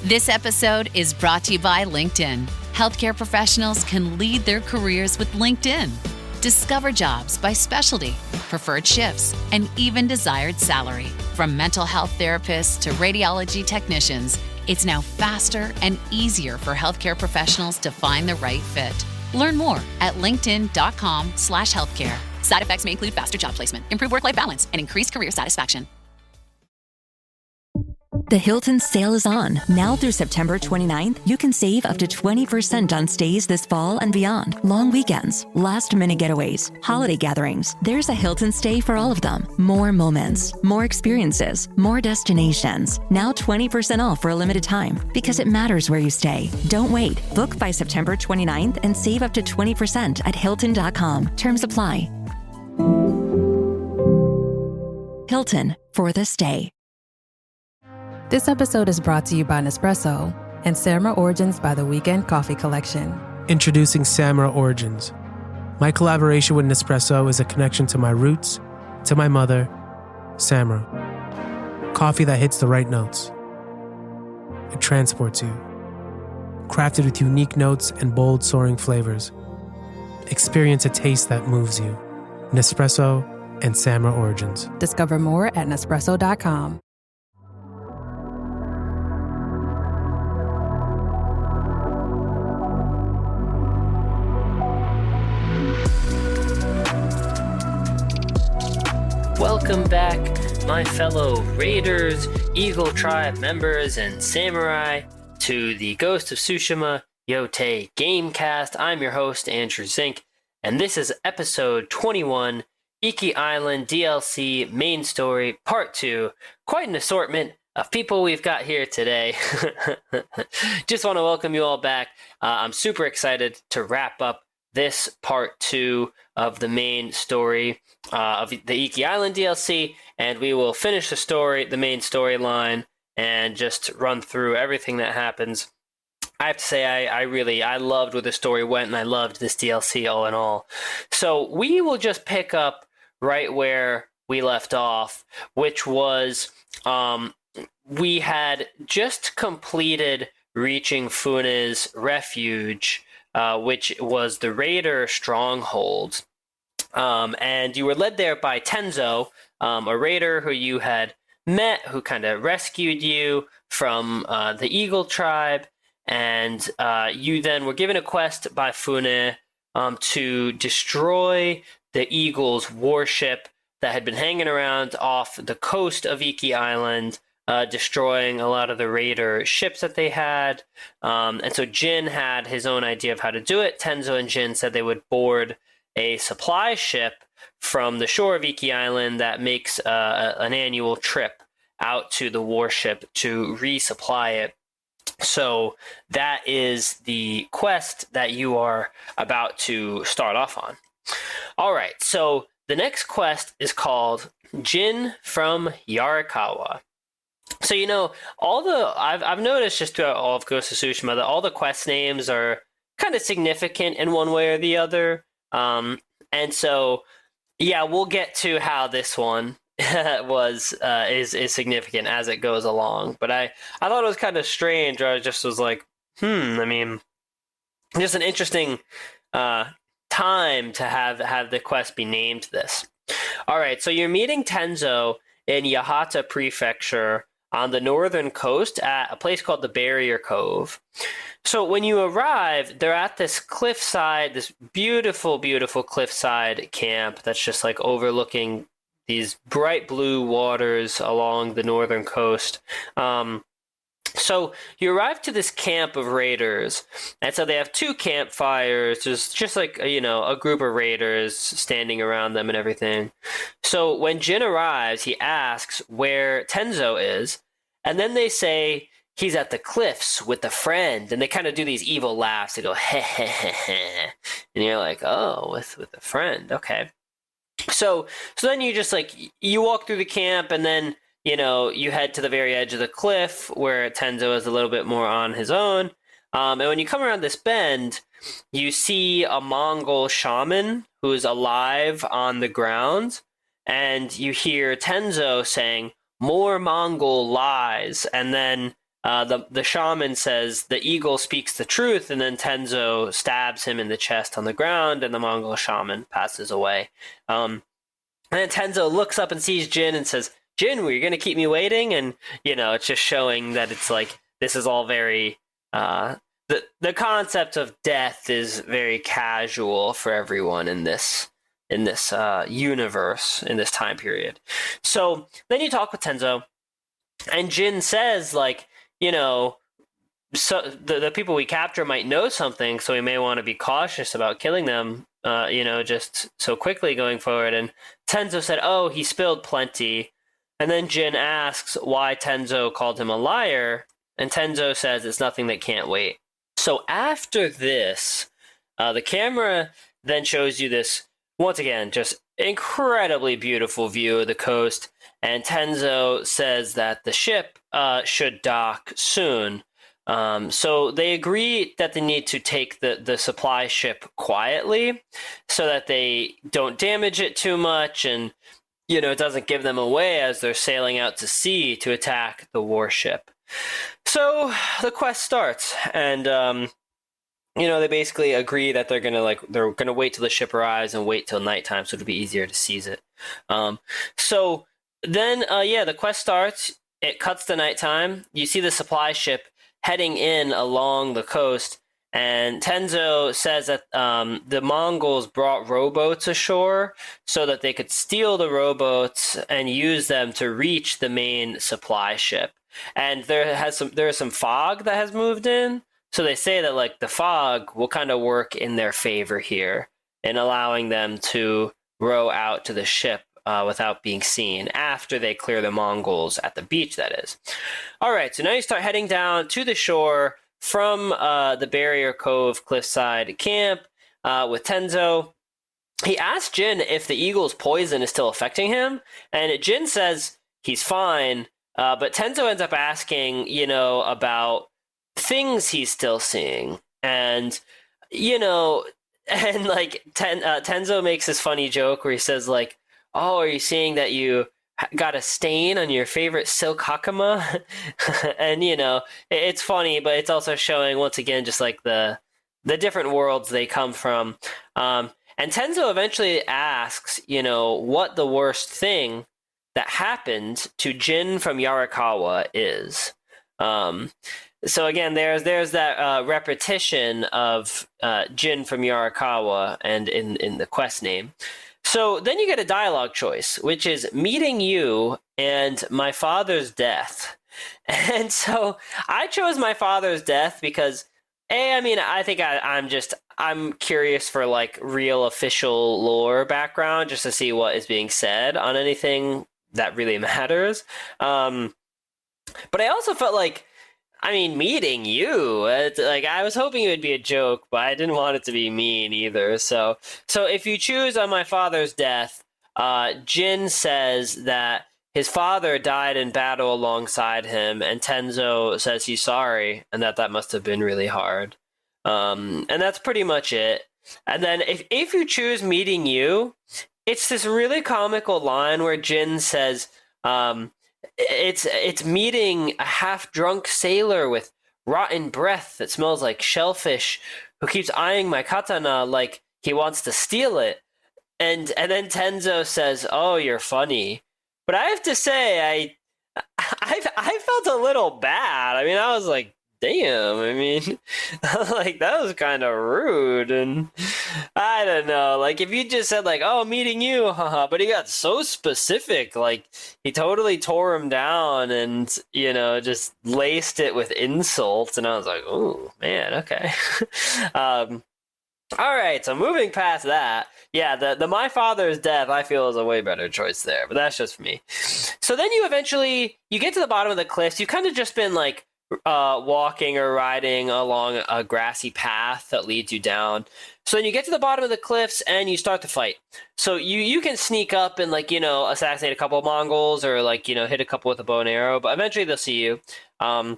This episode is brought to you by LinkedIn. Healthcare professionals can lead their careers with LinkedIn. Discover jobs by specialty, preferred shifts, and even desired salary. From mental health therapists to radiology technicians, it's now faster and easier for healthcare professionals to find the right fit. Learn more at linkedin.com/healthcare. Side effects may include faster job placement, improved work-life balance, and increased career satisfaction. The Hilton sale is on. Now through September 29th, you can save up to 20% on stays this fall and beyond. Long weekends, last-minute getaways, holiday gatherings. There's a Hilton stay for all of them. More moments, more experiences, more destinations. Now 20% off for a limited time because it matters where you stay. Don't wait. Book by September 29th and save up to 20% at Hilton.com. Terms apply. Hilton for the stay. This episode is brought to you by Nespresso and Samra Origins by the Weekend Coffee Collection. Introducing Samra Origins. My collaboration with Nespresso is a connection to my roots, to my mother, Samra. Coffee that hits the right notes. It transports you. Crafted with unique notes and bold, soaring flavors. Experience a taste that moves you. Nespresso and Samra Origins. Discover more at Nespresso.com. Welcome back, my fellow Raiders, Eagle Tribe members, and Samurai, to the Ghost of Tsushima Yotei Gamecast. I'm your host, Andrew Zink, and this is episode 21, Iki Island DLC Main Story Part 2. Quite an assortment of people we've got here today. Just want to welcome you all back. I'm super excited to wrap up this Part 2 of the main story of the Iki Island DLC, and we will finish the story, the main storyline, and just run through everything that happens. I have to say, I loved where the story went, and I loved this DLC all in all. So we will just pick up right where we left off, which was we had just completed reaching Fune's refuge, which was the Raider stronghold. And you were led there by Tenzo, a raider who you had met, who kind of rescued you from the Eagle Tribe. And you then were given a quest by Fune to destroy the Eagle's warship that had been hanging around off the coast of Iki Island, destroying a lot of the raider ships that they had. And so Jin had his own idea of how to do it. Tenzo and Jin said they would board a supply ship from the shore of Iki Island that makes an annual trip out to the warship to resupply it. So that is the quest that you are about to start off on. All right, so the next quest is called Jin from Yarikawa. So, you know, I've noticed just throughout all of Ghost of Tsushima that all the quest names are kind of significant in one way or the other. And so, yeah, we'll get to how this one is significant as it goes along. But I thought it was kind of strange. I just was like, I mean, just an interesting time to have the quest be named this. All right, so you're meeting Tenzo in Yahata Prefecture on the northern coast at a place called the Barrier Cove. So when you arrive, they're at this cliffside, this beautiful, beautiful cliffside camp that's just like overlooking these bright blue waters along the northern coast. So you arrive to this camp of raiders, and so they have two campfires. There's just like, you know, a group of raiders standing around them and everything. So when Jin arrives, he asks where Tenzo is, and then they say he's at the cliffs with a friend, and they kind of do these evil laughs. They go, heh, heh, heh, heh. And you're like, oh, with a friend, okay. So then you just like, you walk through the camp, and then, you know, you head to the very edge of the cliff where Tenzo is a little bit more on his own. And when you come around this bend, you see a Mongol shaman who is alive on the ground. And you hear Tenzo saying, "More Mongol lies." And then the shaman says the eagle speaks the truth, and then Tenzo stabs him in the chest on the ground, and the Mongol shaman passes away. And then Tenzo looks up and sees Jin and says, Jin, were you going to keep me waiting? And, it's just showing that it's like, this is all very, the concept of death is very casual for everyone in this universe, in this time period. So then you talk with Tenzo, and Jin says, like, so the people we capture might know something, so we may want to be cautious about killing them, just so quickly going forward. And Tenzo said, oh, he spilled plenty. And then Jin asks why Tenzo called him a liar, and Tenzo says it's nothing that can't wait. So after this, the camera then shows you this, once again, just incredibly beautiful view of the coast, and Tenzo says that the ship should dock soon. So they agree that they need to take the supply ship quietly so that they don't damage it too much, and it doesn't give them away as they're sailing out to sea to attack the warship. So the quest starts, and they basically agree that they're gonna wait till the ship arrives and wait till nighttime so it'll be easier to seize it. So then the quest starts. It cuts to nighttime. You see the supply ship heading in along the coast, and Tenzo says that the Mongols brought rowboats ashore so that they could steal the rowboats and use them to reach the main supply ship. And there is some fog that has moved in, so they say that like the fog will kind of work in their favor here in allowing them to row out to the ship without being seen after they clear the Mongols at the beach, that is. All right, so now you start heading down to the shore from the Barrier Cove cliffside camp with Tenzo. He asks Jin if the eagle's poison is still affecting him, and Jin says he's fine, but Tenzo ends up asking, about things he's still seeing. And, and like Tenzo makes this funny joke where he says like, oh, are you seeing that you got a stain on your favorite silk hakama? And, it's funny, but it's also showing, once again, just like the different worlds they come from. And Tenzo eventually asks, what the worst thing that happened to Jin from Yarikawa is. So again, there's that repetition of Jin from Yarikawa and in the quest name. So then you get a dialogue choice, which is meeting you and my father's death. And so I chose my father's death because, I think I'm curious for like real official lore background just to see what is being said on anything that really matters. But I also felt like, meeting you, like I was hoping it would be a joke, but I didn't want it to be mean either. So if you choose on my father's death, Jin says that his father died in battle alongside him, and Tenzo says he's sorry and that must have been really hard. And that's pretty much it. And then if you choose meeting you, it's this really comical line where Jin says, it's meeting a half-drunk sailor with rotten breath that smells like shellfish who keeps eyeing my katana like he wants to steal it. And then Tenzo says, oh, you're funny. But I have to say, I felt a little bad. I was like, damn, like that was kind of rude. And I don't know, like if you just said like, oh, meeting you, haha, but he got so specific, like he totally tore him down and, just laced it with insults. And I was like, oh man, okay. All right, so moving past that, yeah, the my father's death I feel is a way better choice there, but that's just me. So then you get to the bottom of the cliffs. You've kind of just been like walking or riding along a grassy path that leads you down. So then you get to the bottom of the cliffs and you start to fight. So you can sneak up and like, assassinate a couple of Mongols or like, hit a couple with a bow and arrow, but eventually they'll see you. So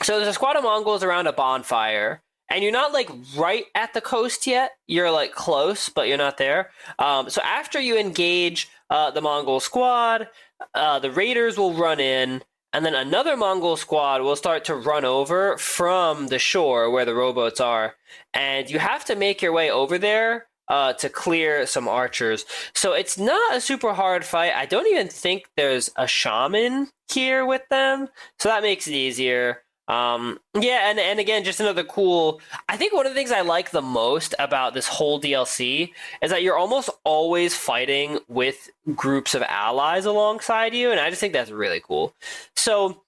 there's a squad of Mongols around a bonfire. And you're not like right at the coast yet. You're like close, but you're not there. So after you engage the Mongol squad, the raiders will run in and then another Mongol squad will start to run over from the shore where the rowboats are, and you have to make your way over there to clear some archers. So it's not a super hard fight. I don't even think there's a shaman here with them, so that makes it easier. Yeah, and again, just another cool. I think one of the things I like the most about this whole DLC is that you're almost always fighting with groups of allies alongside you, and I just think that's really cool. So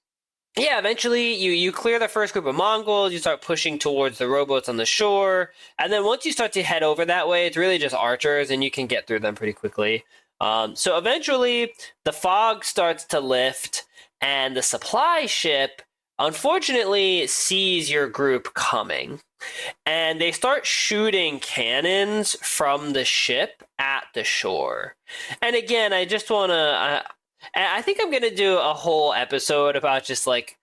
yeah, eventually you clear the first group of Mongols, you start pushing towards the rowboats on the shore, and then once you start to head over that way, it's really just archers, and you can get through them pretty quickly. So eventually, the fog starts to lift, and the supply ship unfortunately sees your group coming, and they start shooting cannons from the ship at the shore. And again, I just want to I think I'm going to do a whole episode about just like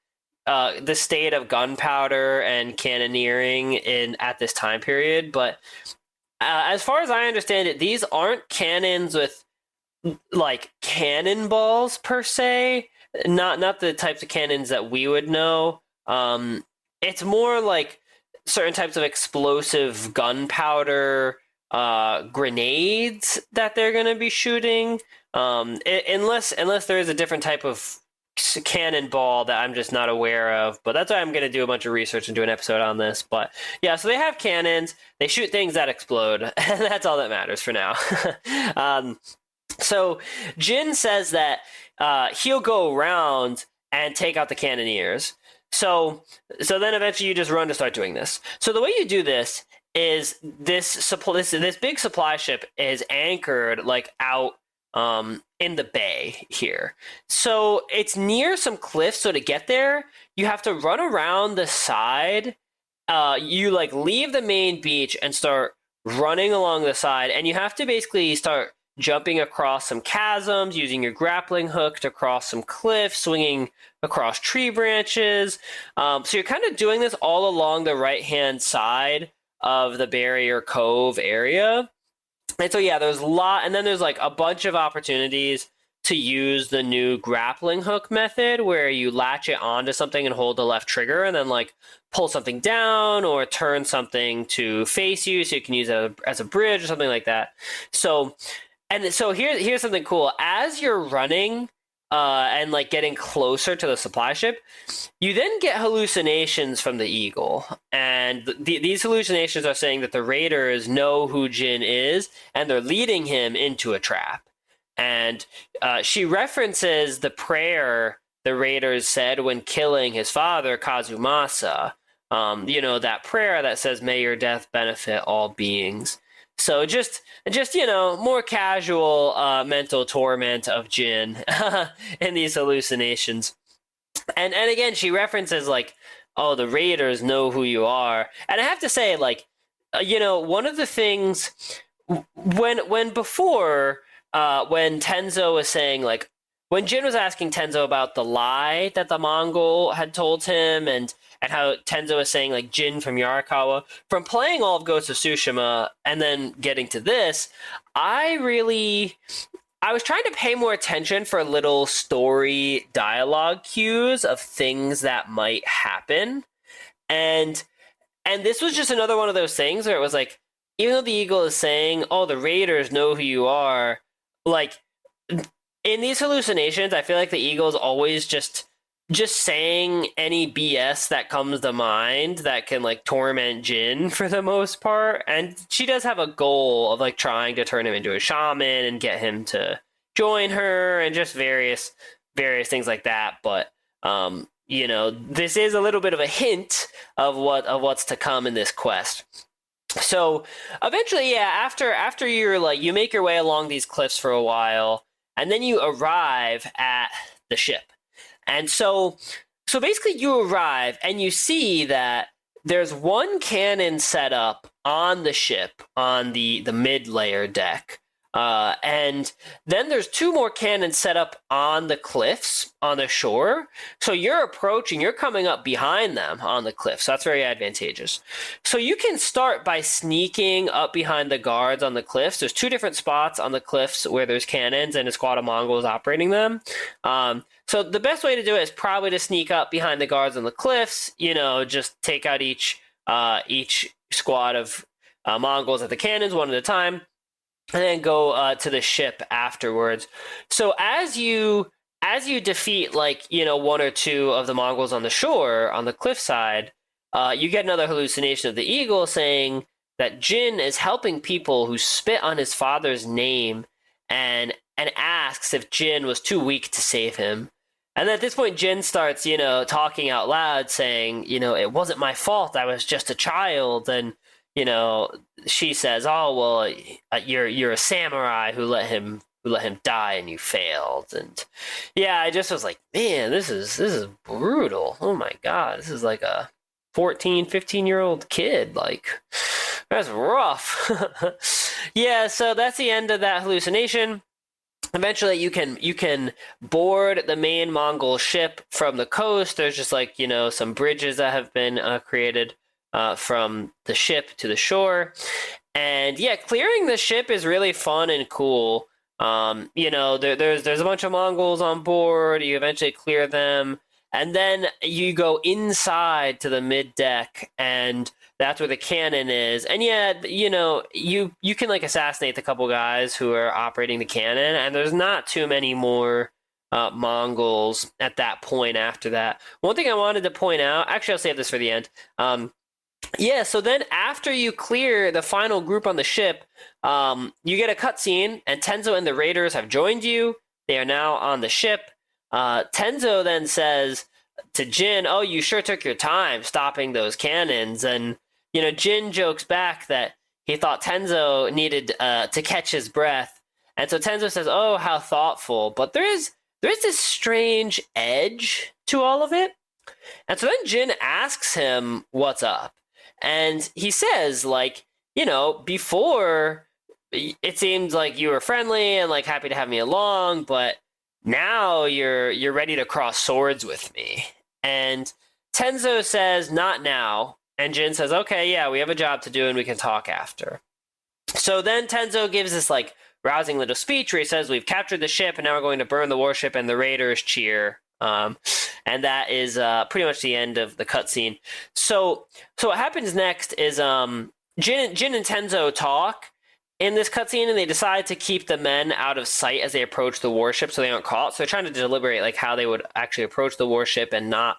the state of gunpowder and cannoneering at this time period, but as far as I understand it, these aren't cannons with like cannonballs per se. Not the types of cannons that we would know. It's more like certain types of explosive gunpowder grenades that they're going to be shooting. Unless there is a different type of cannonball that I'm just not aware of. But that's why I'm going to do a bunch of research and do an episode on this. But yeah, so they have cannons. They shoot things that explode. And that's all that matters for now. So Jin says that he'll go around and take out the cannoneers. So then eventually you just run to start doing this. So the way you do this is this big supply ship is anchored like out in the bay here. So it's near some cliffs. So to get there, you have to run around the side. You like leave the main beach and start running along the side, and you have to basically start jumping across some chasms, using your grappling hook to cross some cliffs, swinging across tree branches. So you're kind of doing this all along the right-hand side of the Barrier Cove area. And so, yeah, there's a lot. And then there's like a bunch of opportunities to use the new grappling hook method where you latch it onto something and hold the left trigger and then like pull something down or turn something to face you so you can use it as a bridge or something like that. So here's something cool. As you're running and like getting closer to the supply ship, you then get hallucinations from the eagle. And these hallucinations are saying that the raiders know who Jin is and they're leading him into a trap. And she references the prayer the raiders said when killing his father, Kazumasa. That prayer that says, "May your death benefit all beings." So just more casual mental torment of Jin in these hallucinations. And again, she references like, "Oh, the raiders know who you are." And I have to say, like, one of the things when Tenzo was saying, like, when Jin was asking Tenzo about the lie that the Mongol had told him and how Tenzo was saying, like, Jin from Yarikawa, from playing all of Ghost of Tsushima and then getting to this, I was trying to pay more attention for little story dialogue cues of things that might happen. And this was just another one of those things where it was like, even though the eagle is saying, "Oh, the raiders know who you are," like, in these hallucinations, I feel like the eagle is always just saying any BS that comes to mind that can like torment Jin for the most part. And she does have a goal of like trying to turn him into a shaman and get him to join her and just various things like that. But this is a little bit of a hint of what's to come in this quest. So eventually, yeah, after you're like, you make your way along these cliffs for a while, and then you arrive at the ship. And so basically you arrive and you see that there's one cannon set up on the ship on the mid-layer deck. And then there's 2 more cannons set up on the cliffs on the shore. So you're approaching, you're coming up behind them on the cliff. So that's very advantageous. So you can start by sneaking up behind the guards on the cliffs. There's 2 different spots on the cliffs where there's cannons and a squad of Mongols operating them. So the best way to do it is probably to sneak up behind the guards on the cliffs, just take out each squad of Mongols at the cannons one at a time, and then go to the ship afterwards. So as you defeat 1 or 2 of the Mongols on the shore on the cliffside, you get another hallucination of the eagle saying that Jin is helping people who spit on his father's name and asks if Jin was too weak to save him. And at this point, Jin starts, talking out loud, saying, it wasn't my fault. I was just a child. And she says, "Oh well, you're a samurai who let him die, and you failed." And yeah, I just was like, man, this is brutal. Oh my god, this is like a 14, 15-year-old kid. Like, that's rough. Yeah, so that's the end of that hallucination. Eventually, you can board the main Mongol ship from the coast. There's just some bridges that have been created from the ship to the shore. And yeah, clearing the ship is really fun and cool. There's a bunch of Mongols on board. You eventually clear them, and then you go inside to the mid deck, and that's where the cannon is. And yeah, you can assassinate the couple guys who are operating the cannon, and there's not too many more Mongols at that point after that. One thing I wanted to point out, actually I'll save this for the end. Yeah, so then after you clear the final group on the ship, you get a cutscene, and Tenzo and the raiders have joined you. They are now on the ship. Tenzo then says to Jin, "Oh, you sure took your time stopping those cannons." And, Jin jokes back that he thought Tenzo needed to catch his breath. And so Tenzo says, "Oh, how thoughtful." But there is this strange edge to all of it. And so then Jin asks him what's up. And he says, before it seemed like you were friendly and happy to have me along, but now you're ready to cross swords with me. And Tenzo says, "Not now." And Jin says, "Okay, yeah, we have a job to do and we can talk after." So then Tenzo gives this rousing little speech where he says, "We've captured the ship and now we're going to burn the warship," and the raiders cheer. And that is pretty much the end of the cutscene. So what happens next is Jin and Tenzo talk in this cutscene, and they decide to keep the men out of sight as they approach the warship so they aren't caught. So they're trying to deliberate how they would actually approach the warship and not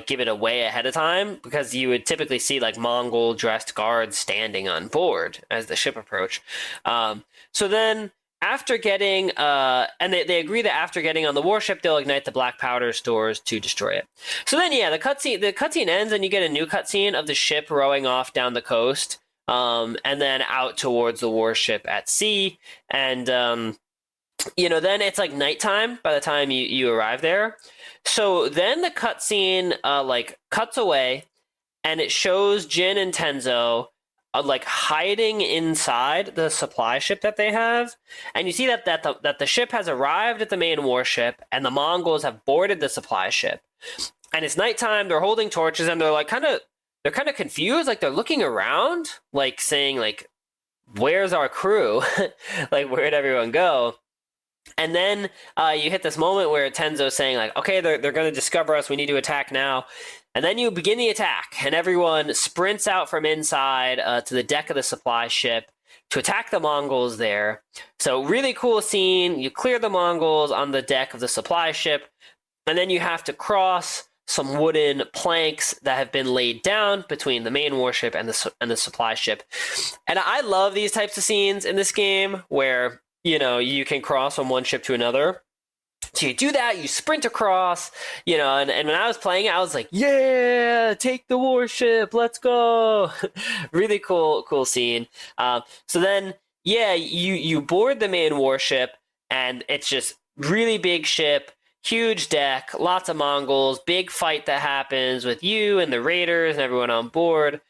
give it away ahead of time, because you would typically see Mongol dressed guards standing on board as the ship approach. So then after getting, and they agree that after getting on the warship, they'll ignite the black powder stores to destroy it. So then, yeah, the cutscene ends, and you get a new cutscene of the ship rowing off down the coast, and then out towards the warship at sea. And then it's nighttime by the time you arrive there. So then the cutscene cuts away, and it shows Jin and Tenzo hiding inside the supply ship that they have. And you see that the ship has arrived at the main warship, and the Mongols have boarded the supply ship. And it's nighttime, they're holding torches, and they're kind of confused, they're looking around, saying where's our crew? Where'd everyone go? And then you hit this moment where Tenzo's saying okay, they're going to discover us, we need to attack now. And then you begin the attack, and everyone sprints out from inside to the deck of the supply ship to attack the Mongols there. So really cool scene. You clear the Mongols on the deck of the supply ship, and then you have to cross some wooden planks that have been laid down between the main warship and the supply ship. And I love these types of scenes in this game where you can cross from one ship to another. So you do that, you sprint across, and when I was playing it, I was like, yeah, take the warship, let's go. Really cool scene. So then, yeah, you board the main warship, and it's just really big ship, huge deck, lots of Mongols, big fight that happens with you and the raiders and everyone on board.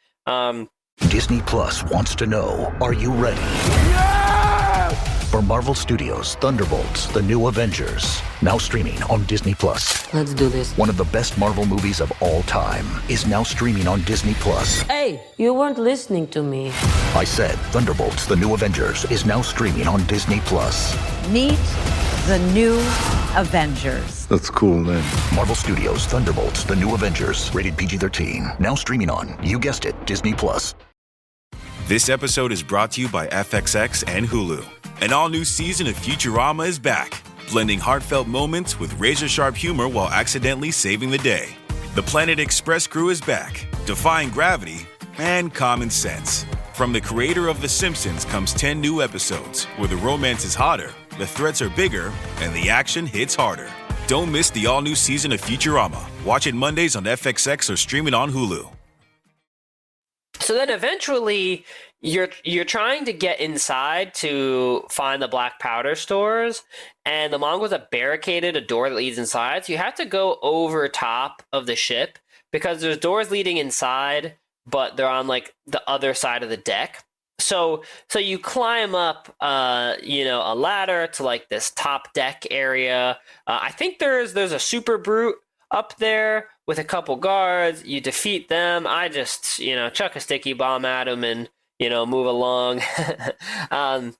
Disney Plus wants to know, are you ready? Yeah! For Marvel Studios' Thunderbolts, The New Avengers, now streaming on Disney+. Let's do this. One of the best Marvel movies of all time is now streaming on Disney+. Hey, you weren't listening to me. I said Thunderbolts, The New Avengers is now streaming on Disney+. Meet the New Avengers. That's a cool name. Marvel Studios' Thunderbolts, The New Avengers, rated PG-13, now streaming on, you guessed it, Disney+. This episode is brought to you by FXX and Hulu. An all-new season of Futurama is back, blending heartfelt moments with razor-sharp humor while accidentally saving the day. The Planet Express crew is back, defying gravity and common sense. From the creator of The Simpsons comes 10 new episodes, where the romance is hotter, the threats are bigger, and the action hits harder. Don't miss the all-new season of Futurama. Watch it Mondays on FXX or stream it on Hulu. So then eventually you're trying to get inside to find the black powder stores, and the Mongols have barricaded a door that leads inside. So you have to go over top of the ship because there's doors leading inside, but they're on like the other side of the deck. So you climb up, a ladder to like this top deck area. I think there's a super brute up there with a couple guards. You defeat them. I just, chuck a sticky bomb at them and, move along. And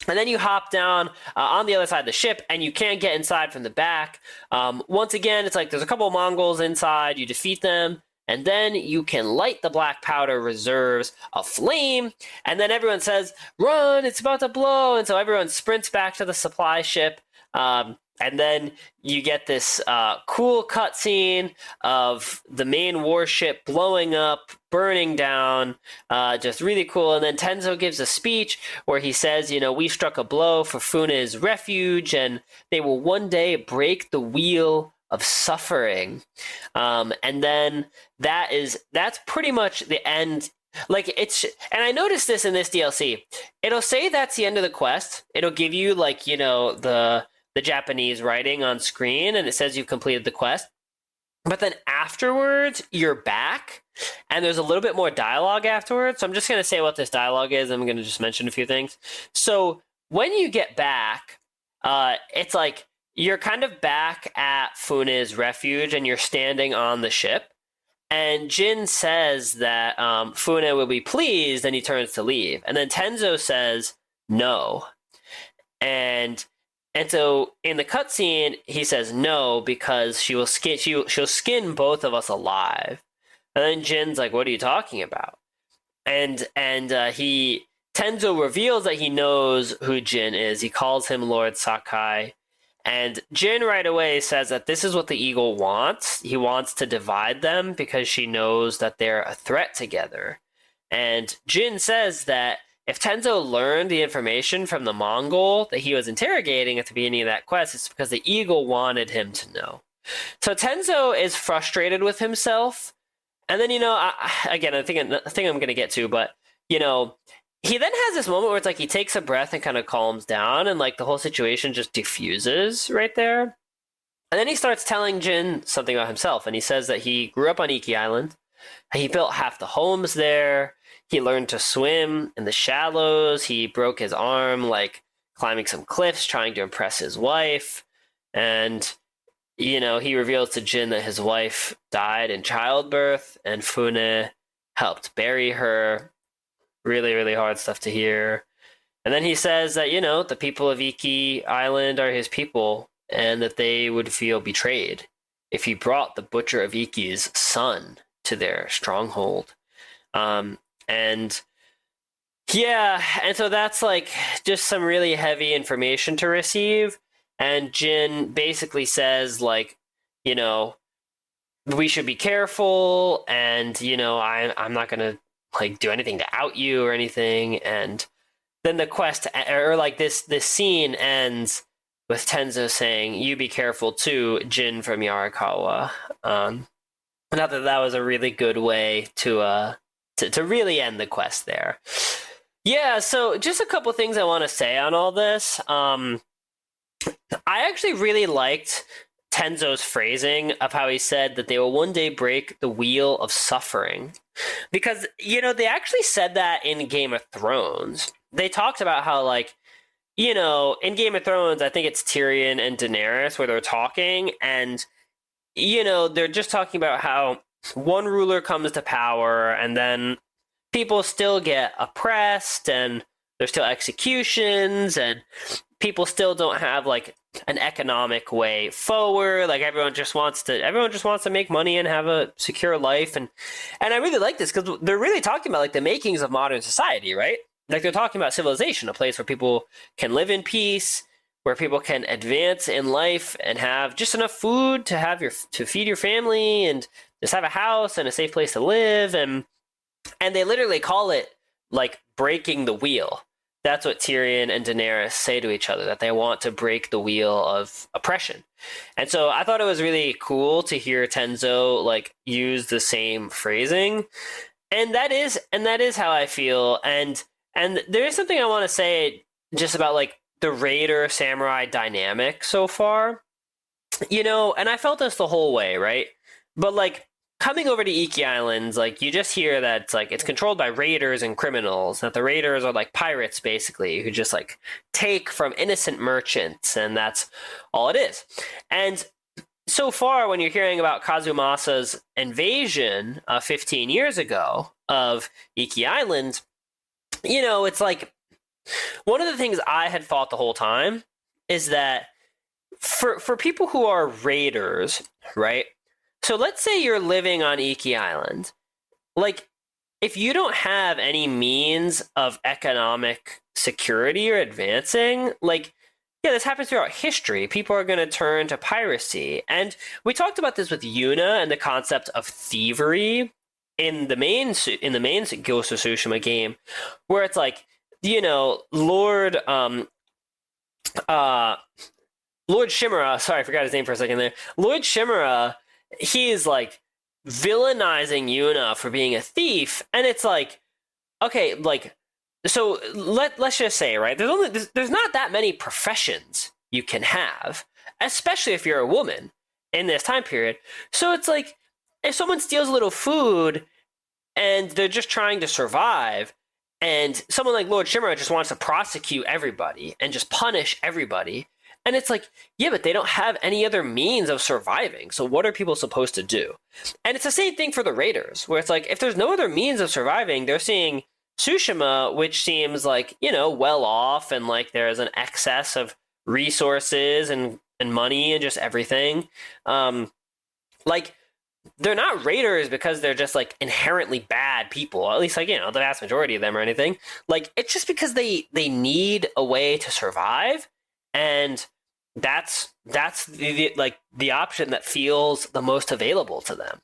then you hop down on the other side of the ship, and you can't get inside from the back. Once again, it's like there's a couple of Mongols inside. You defeat them, and then you can light the black powder reserves aflame. And then everyone says, "Run! It's about to blow!" And so everyone sprints back to the supply ship. And then you get this cool cutscene of the main warship blowing up, burning down, just really cool. And then Tenzo gives a speech where he says, we struck a blow for Funa's refuge, and they will one day break the wheel of suffering. And then that's pretty much the end. Like and I noticed this in this DLC. It'll say that's the end of the quest. It'll give you the Japanese writing on screen, and it says you've completed the quest. But then afterwards, you're back, and there's a little bit more dialogue afterwards. So I'm just going to say what this dialogue is. I'm going to just mention a few things. So when you get back, it's like you're kind of back at Funa's refuge, and you're standing on the ship. And Jin says that Funa will be pleased, and he turns to leave. And then Tenzo says, no. And so in the cutscene, he says no because she'll skin both of us alive. And then Jin's like, "What are you talking about?" And Tenzo reveals that he knows who Jin is. He calls him Lord Sakai. And Jin right away says that this is what the Eagle wants. He wants to divide them because she knows that they're a threat together. And Jin says that if Tenzo learned the information from the Mongol that he was interrogating at the beginning of that quest, it's because the Eagle wanted him to know. So Tenzo is frustrated with himself. And then, I think I'm going to get to, but, he then has this moment where it's like he takes a breath and kind of calms down, and like the whole situation just diffuses right there. And then he starts telling Jin something about himself. And he says that he grew up on Iki Island. He built half the homes there. He learned to swim in the shallows. He broke his arm, like climbing some cliffs, trying to impress his wife. And, he reveals to Jin that his wife died in childbirth, and Fune helped bury her. Really, really hard stuff to hear. And then he says that, the people of Iki Island are his people, and that they would feel betrayed if he brought the Butcher of Iki's son to their stronghold. And so that's like just some really heavy information to receive. And Jin basically says like, we should be careful, and I'm not gonna like do anything to out you or anything. And then the quest, or like this scene ends with Tenzo saying, "You be careful too, Jin from Yarikawa." Not that was a really good way to really end the quest there. Yeah, so just a couple things I want to say on all this. I actually really liked Tenzo's phrasing of how he said that they will one day break the wheel of suffering. Because, they actually said that in Game of Thrones. They talked about how, like, in Game of Thrones, I think it's Tyrion and Daenerys where they're talking, and they're just talking about how one ruler comes to power, and then people still get oppressed, and there's still executions, and people still don't have like an economic way forward. Like everyone just wants to make money and have a secure life, and I really like this because they're really talking about like the makings of modern society, right? Like they're talking about civilization, a place where people can live in peace, where people can advance in life and have just enough food to feed your family, and just have a house and a safe place to live, and they literally call it like breaking the wheel. That's what Tyrion and Daenerys say to each other, that they want to break the wheel of oppression. And so I thought it was really cool to hear Tenzo like use the same phrasing. And that is how I feel. And there is something I want to say just about like the Raider Samurai dynamic so far. And I felt this the whole way, right? But like coming over to Iki Islands, like you just hear that it's controlled by raiders and criminals, that the raiders are like pirates basically, who just like take from innocent merchants, and that's all it is. And so far, when you're hearing about Kazumasa's invasion 15 years ago of Iki Island, it's like one of the things I had thought the whole time is that for people who are raiders, right? So let's say you're living on Iki Island. Like, if you don't have any means of economic security or advancing, like, yeah, this happens throughout history. People are going to turn to piracy. And we talked about this with Yuna and the concept of thievery in the main Ghost of Tsushima game, where it's like, Lord Shimura, sorry, I forgot his name for a second there. Lord Shimura, he is like villainizing Yuna for being a thief, and it's like, okay, like, so let's just say, right, there's not that many professions you can have, especially if you're a woman in this time period. So it's like, if someone steals a little food and they're just trying to survive, and someone like Lord Shimura just wants to prosecute everybody and just punish everybody, and it's like, yeah, but they don't have any other means of surviving. So what are people supposed to do? And it's the same thing for the raiders, where it's like, if there's no other means of surviving, they're seeing Tsushima, which seems like, well off, and like there's an excess of resources and money and just everything. Like, they're not raiders because they're just like inherently bad people, at least like, the vast majority of them or anything. Like, it's just because they need a way to survive, and that's the option that feels the most available to them.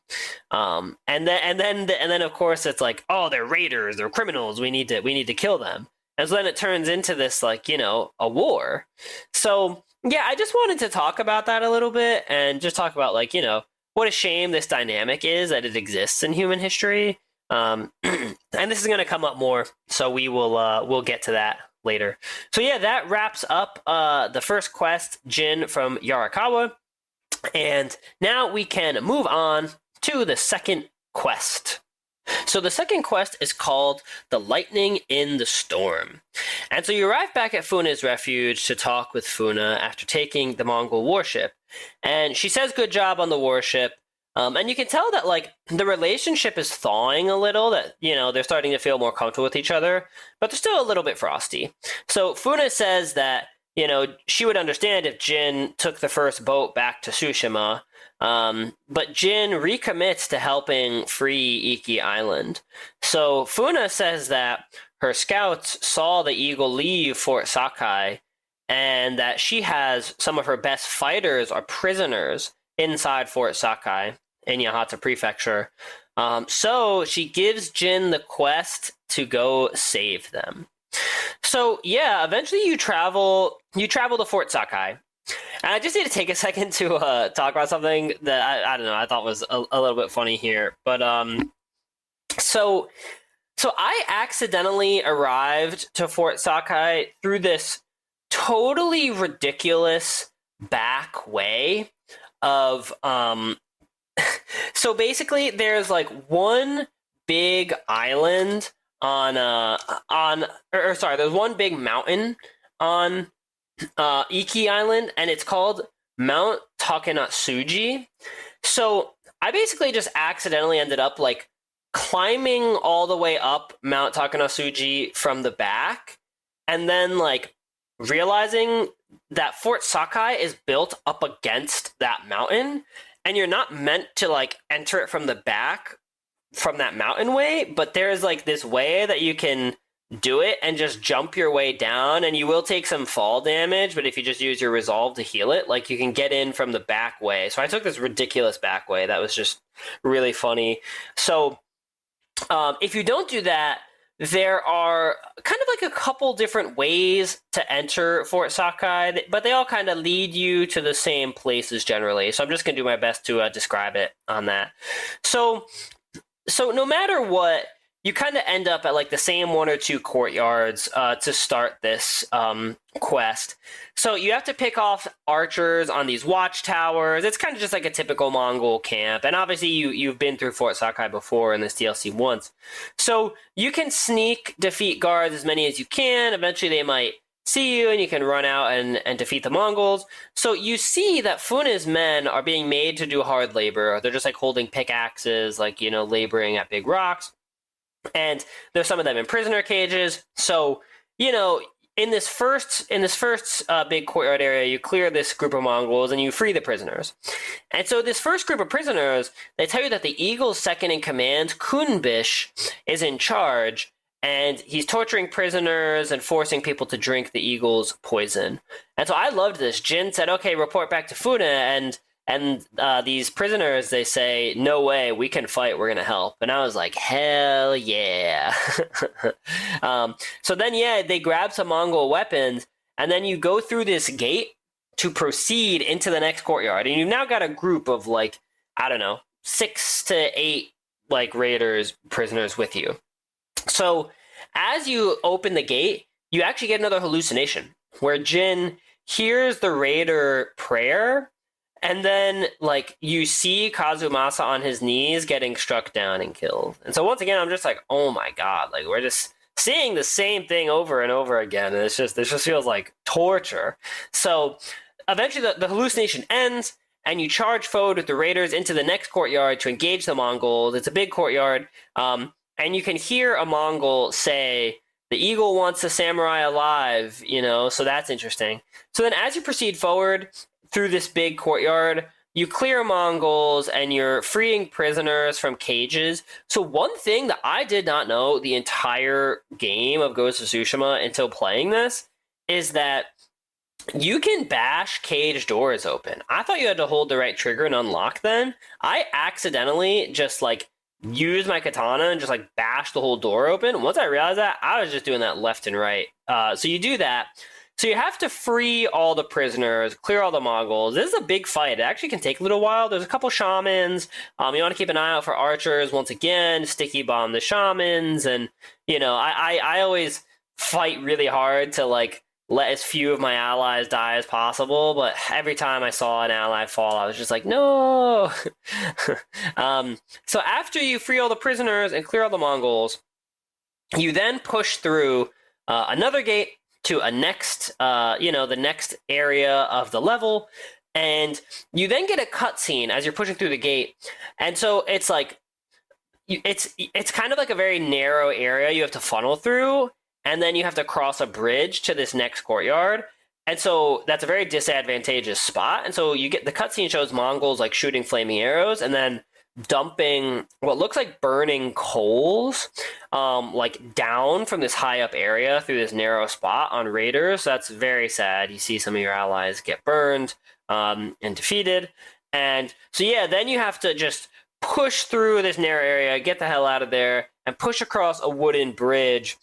And then of course it's like, oh, they're raiders, they're criminals, we need to kill them. And so then it turns into this like, a war. So yeah, I just wanted to talk about that a little bit, and just talk about like, what a shame this dynamic is, that it exists in human history. And this is going to come up more, so we'll get to that later. So yeah, that wraps up the first quest, Jin from Yarikawa. And now we can move on to the second quest. So the second quest is called The Lightning in the Storm. And so you arrive back at Funa's refuge to talk with Funa after taking the Mongol warship. And she says good job on the warship. And you can tell that like the relationship is thawing a little, that, they're starting to feel more comfortable with each other, but they're still a little bit frosty. So Funa says that, she would understand if Jin took the first boat back to Tsushima, but Jin recommits to helping free Iki Island. So Funa says that her scouts saw the Eagle leave Fort Sakai, and that she has some of her best fighters or prisoners inside Fort Sakai in Yahata Prefecture. So she gives Jin the quest to go save them. So yeah, eventually you travel to Fort Sakai. And I just need to take a second to talk about something that I don't know, I thought was a little bit funny here. But so I accidentally arrived to Fort Sakai through this totally ridiculous back way of so basically there's like one big island there's one big mountain on Iki Island, and it's called Mount Takenatsuji. So I basically just accidentally ended up like climbing all the way up Mount Takenatsuji from the back, and then like realizing that Fort Sakai is built up against that mountain, and you're not meant to like enter it from the back from that mountain way, but there's like this way that you can do it and just jump your way down, and you will take some fall damage, but if you just use your resolve to heal it, like you can get in from the back way. So I took this ridiculous back way that was just really funny. So if you don't do that, there are kind of like a couple different ways to enter Fort Sakai, but they all kind of lead you to the same places generally. So I'm just going to do my best to describe it on that. So no matter what, you kind of end up at like the same one or two courtyards to start this quest. So you have to pick off archers on these watchtowers. It's kind of just like a typical Mongol camp. And obviously you've been through Fort Sakai before in this DLC once. So you can sneak defeat guards as many as you can. Eventually they might see you and you can run out and defeat the Mongols. So you see that Funa's men are being made to do hard labor. They're just like holding pickaxes, like, you know, laboring at big rocks. And there's some of them in prisoner cages. So, you know, in this first big courtyard area, you clear this group of Mongols and you free the prisoners. And so this first group of prisoners, they tell you that the Eagle's second in command, Kunbish, is in charge, and he's torturing prisoners and forcing people to drink the Eagle's poison. And so I loved this. Jin said, okay, report back to Funa, and these prisoners, they say, no way, we can fight, we're going to help. And I was like, hell yeah. So then, yeah, they grab some Mongol weapons, and then you go through this gate to proceed into the next courtyard. And you've now got a group of, like, I don't know, 6 to 8, like, raiders, prisoners with you. So as you open the gate, you actually get another hallucination where Jin hears the raider prayer, and then, like, you see Kazumasa on his knees getting struck down and killed. And so once again, I'm just like, oh my god, like, we're just seeing the same thing over and over again. And this just feels like torture. So eventually the hallucination ends, and you charge forward with the raiders into the next courtyard to engage the Mongols. It's a big courtyard. And you can hear a Mongol say, the Eagle wants the samurai alive, you know, so that's interesting. So then as you proceed forward through this big courtyard, you clear Mongols and you're freeing prisoners from cages. So one thing that I did not know the entire game of Ghost of Tsushima until playing this is that you can bash cage doors open. I thought you had to hold the right trigger and unlock them. I accidentally just like used my katana and just like bashed the whole door open. Once I realized that, I was just doing that left and right. So you do that. So you have to free all the prisoners, clear all the Mongols. This is a big fight. It actually can take a little while. There's a couple shamans. You want to keep an eye out for archers. Once again, sticky bomb the shamans. And, you know, I always fight really hard to, like, let as few of my allies die as possible. But every time I saw an ally fall, I was just like, no. So after you free all the prisoners and clear all the Mongols, you then push through another gate to a next, the next area of the level, and you then get a cutscene as you're pushing through the gate. And so it's like, it's kind of like a very narrow area you have to funnel through, and then you have to cross a bridge to this next courtyard. And so that's a very disadvantageous spot. And so you get the cutscene shows Mongols like shooting flaming arrows and then dumping what looks like burning coals like down from this high up area through this narrow spot on raiders. So that's very sad. You see some of your allies get burned and defeated. And so yeah, then you have to just push through this narrow area, get the hell out of there, and push across a wooden bridge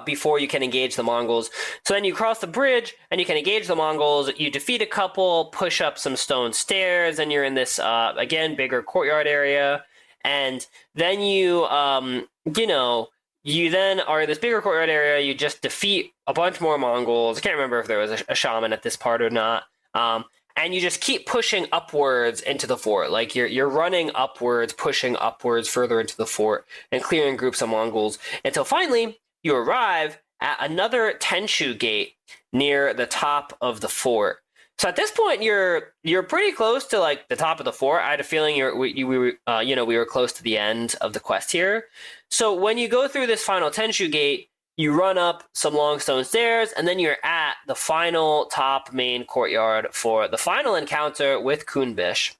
before you can engage the Mongols. So then you cross the bridge and you can engage the Mongols. You defeat a couple, push up some stone stairs, and you're in this, again, bigger courtyard area. And then you then are in this bigger courtyard area. You just defeat a bunch more Mongols. I can't remember if there was a shaman at this part or not. And you just keep pushing upwards into the fort. Like you're running upwards, pushing upwards further into the fort and clearing groups of Mongols until finally you arrive at another Tenshu gate near the top of the fort. So at this point, you're pretty close to like the top of the fort. I had a feeling we were close to the end of the quest here. So when you go through this final Tenshu gate, you run up some long stone stairs, and then you're at the final top main courtyard for the final encounter with Kunbish.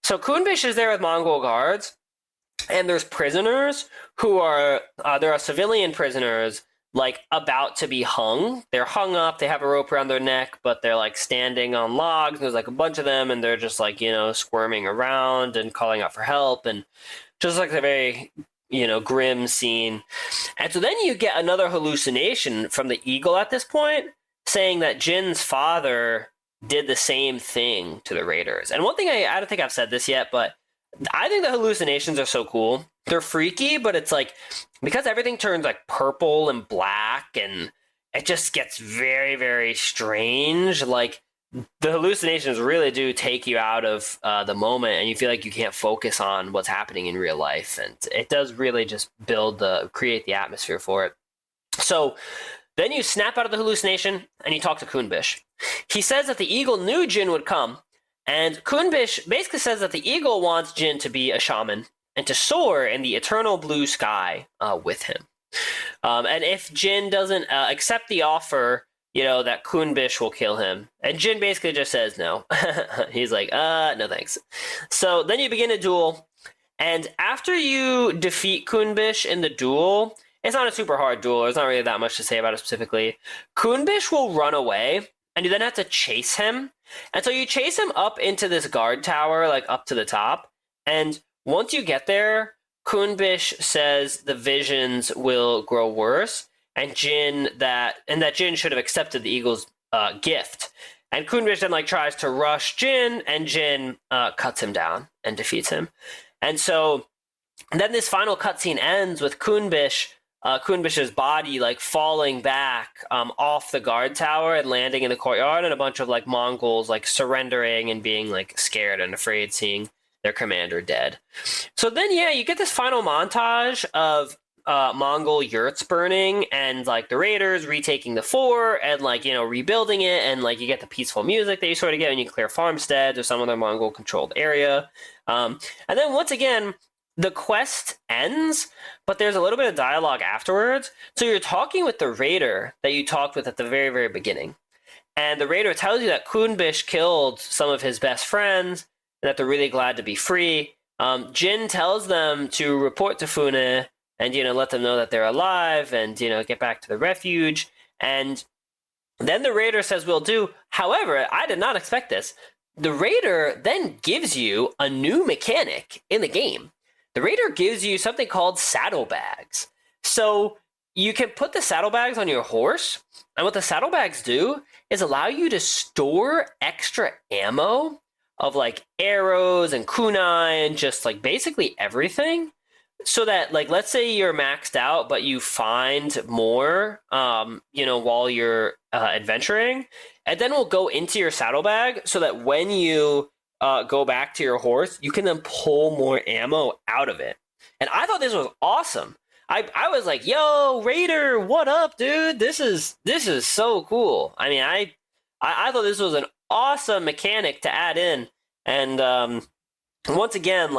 So Kunbish is there with Mongol guards, and there's prisoners who are there are civilian prisoners like about to be hung. They're hung up, they have a rope around their neck, but they're like standing on logs. There's like a bunch of them, and they're just like, squirming around and calling out for help, and just like a very, grim scene. And so then you get another hallucination from the eagle at this point, saying that Jin's father did the same thing to the raiders. And one thing I don't think I've said this yet, but I think the hallucinations are so cool. They're freaky, but it's like, because everything turns like purple and black and it just gets very, very strange. Like the hallucinations really do take you out of the moment, and you feel like you can't focus on what's happening in real life. And it does really just create the atmosphere for it. So then you snap out of the hallucination and you talk to Kunbish. He says that the eagle knew Jin would come, and Kunbish basically says that the eagle wants Jin to be a shaman and to soar in the eternal blue sky with him. And if Jin doesn't accept the offer, that Kunbish will kill him. And Jin basically just says no. He's like, no thanks. So then you begin a duel, and after you defeat Kunbish in the duel, it's not a super hard duel. There's not really that much to say about it specifically. Kunbish will run away, and you then have to chase him. And so you chase him up into this guard tower, like up to the top. And once you get there, Kunbish says the visions will grow worse, and that Jin should have accepted the eagle's gift. And Kunbish then tries to rush Jin, and Jin cuts him down and defeats him. And so then this final cutscene ends with Kunbish's body falling back off the guard tower and landing in the courtyard, and a bunch of Mongols surrendering and being scared and afraid, seeing their commander dead. So then you get this final montage of Mongol yurts burning, and the raiders retaking the fort and rebuilding it, and you get the peaceful music that you sort of get when you clear farmsteads or some other Mongol controlled area. And then once again, the quest ends, but there's a little bit of dialogue afterwards. So you're talking with the raider that you talked with at the very, very beginning. And the raider tells you that Kunbish killed some of his best friends and that they're really glad to be free. Jin tells them to report to Fune and, let them know that they're alive and, get back to the refuge. And then the raider says, "Will do." However, I did not expect this. The raider then gives you a new mechanic in the game. The raider gives you something called saddlebags. So you can put the saddlebags on your horse, and what the saddlebags do is allow you to store extra ammo of arrows and kunai and just basically everything. So that let's say you're maxed out, but you find more, while you're adventuring, and then we'll go into your saddlebag so that when you go back to your horse, you can then pull more ammo out of it. And I thought this was awesome. I was like, "Yo, Raider, what up, dude? This is so cool." I mean, I thought this was an awesome mechanic to add in. And once again,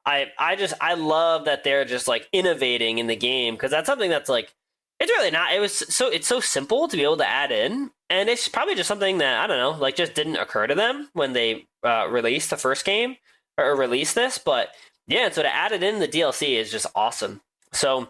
I love that they're just innovating in the game, because that's something that's it's really not. It's so simple to be able to add in, and it's probably just something that I don't know, just didn't occur to them when they released the first game or released this. But yeah, so to add it in the DLC is just awesome. So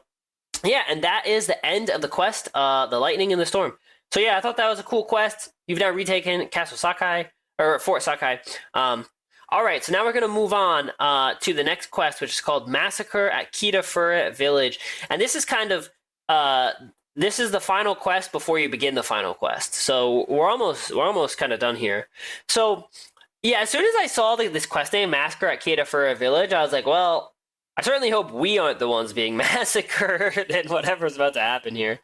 yeah, and that is the end of the quest, the Lightning in the Storm. So yeah, I thought that was a cool quest. You've now retaken Castle Sakai or Fort Sakai. All right, so now we're going to move on to the next quest, which is called Massacre at Kitafura Village. And this is kind of this is the final quest before you begin the final quest. So we're almost kind of done here. So yeah, as soon as I saw this quest name, Massacre at Kitafura Village, I was like, well, I certainly hope we aren't the ones being massacred and whatever's about to happen here.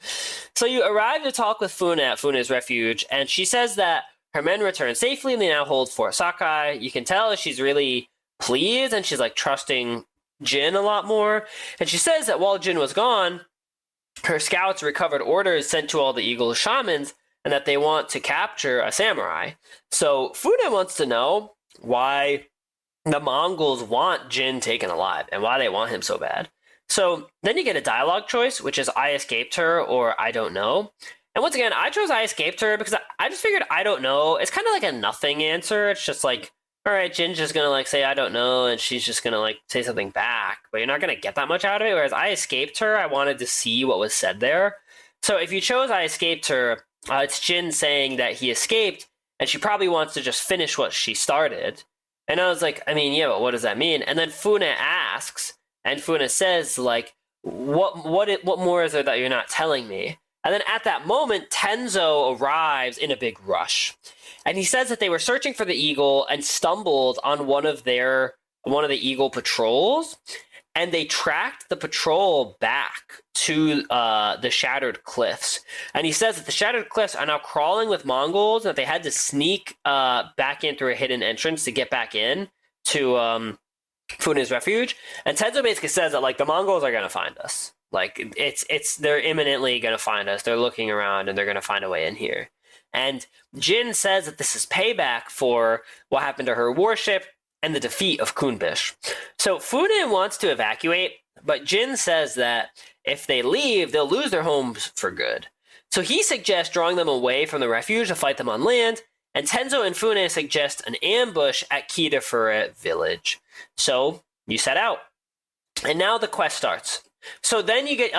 So you arrive to talk with Fune at Fune's refuge, and she says that her men returned safely and they now hold Fort Sakai. You can tell she's really pleased, and she's trusting Jin a lot more. And she says that while Jin was gone, her scouts recovered orders sent to all the eagle shamans and that they want to capture a samurai. So Fune wants to know why the Mongols want Jin taken alive and why they want him so bad. So then you get a dialogue choice, which is I escaped her or I don't know. And once again, I chose I escaped her because I just figured I don't know. It's kind of like a nothing answer. It's just like, all right, Jin's just going to like say I don't know, and she's just going to like say something back. But you're not going to get that much out of it. Whereas I escaped her, I wanted to see what was said there. So if you chose I escaped her, it's Jin saying that he escaped, and she probably wants to just finish what she started. And I was like, I mean, yeah, but what does that mean? And then Fune asks, and Fune says, like, what more is there that you're not telling me? And then at that moment, Tenzo arrives in a big rush. And he says that they were searching for the eagle and stumbled on one of the eagle patrols. And they tracked the patrol back to the Shattered Cliffs. And he says that the Shattered Cliffs are now crawling with Mongols, and that they had to sneak back in through a hidden entrance to get back in to Fune's refuge. And Tenzo basically says that, like, the Mongols are going to find us. Like, they're imminently going to find us. They're looking around, and they're going to find a way in here. And Jin says that this is payback for what happened to her warship and the defeat of Kunbish. So Fune wants to evacuate, but Jin says that if they leave, they'll lose their homes for good. So he suggests drawing them away from the refuge to fight them on land, and Tenzo and Fune suggest an ambush at Kitafura village. So you set out. And now the quest starts. So then you get,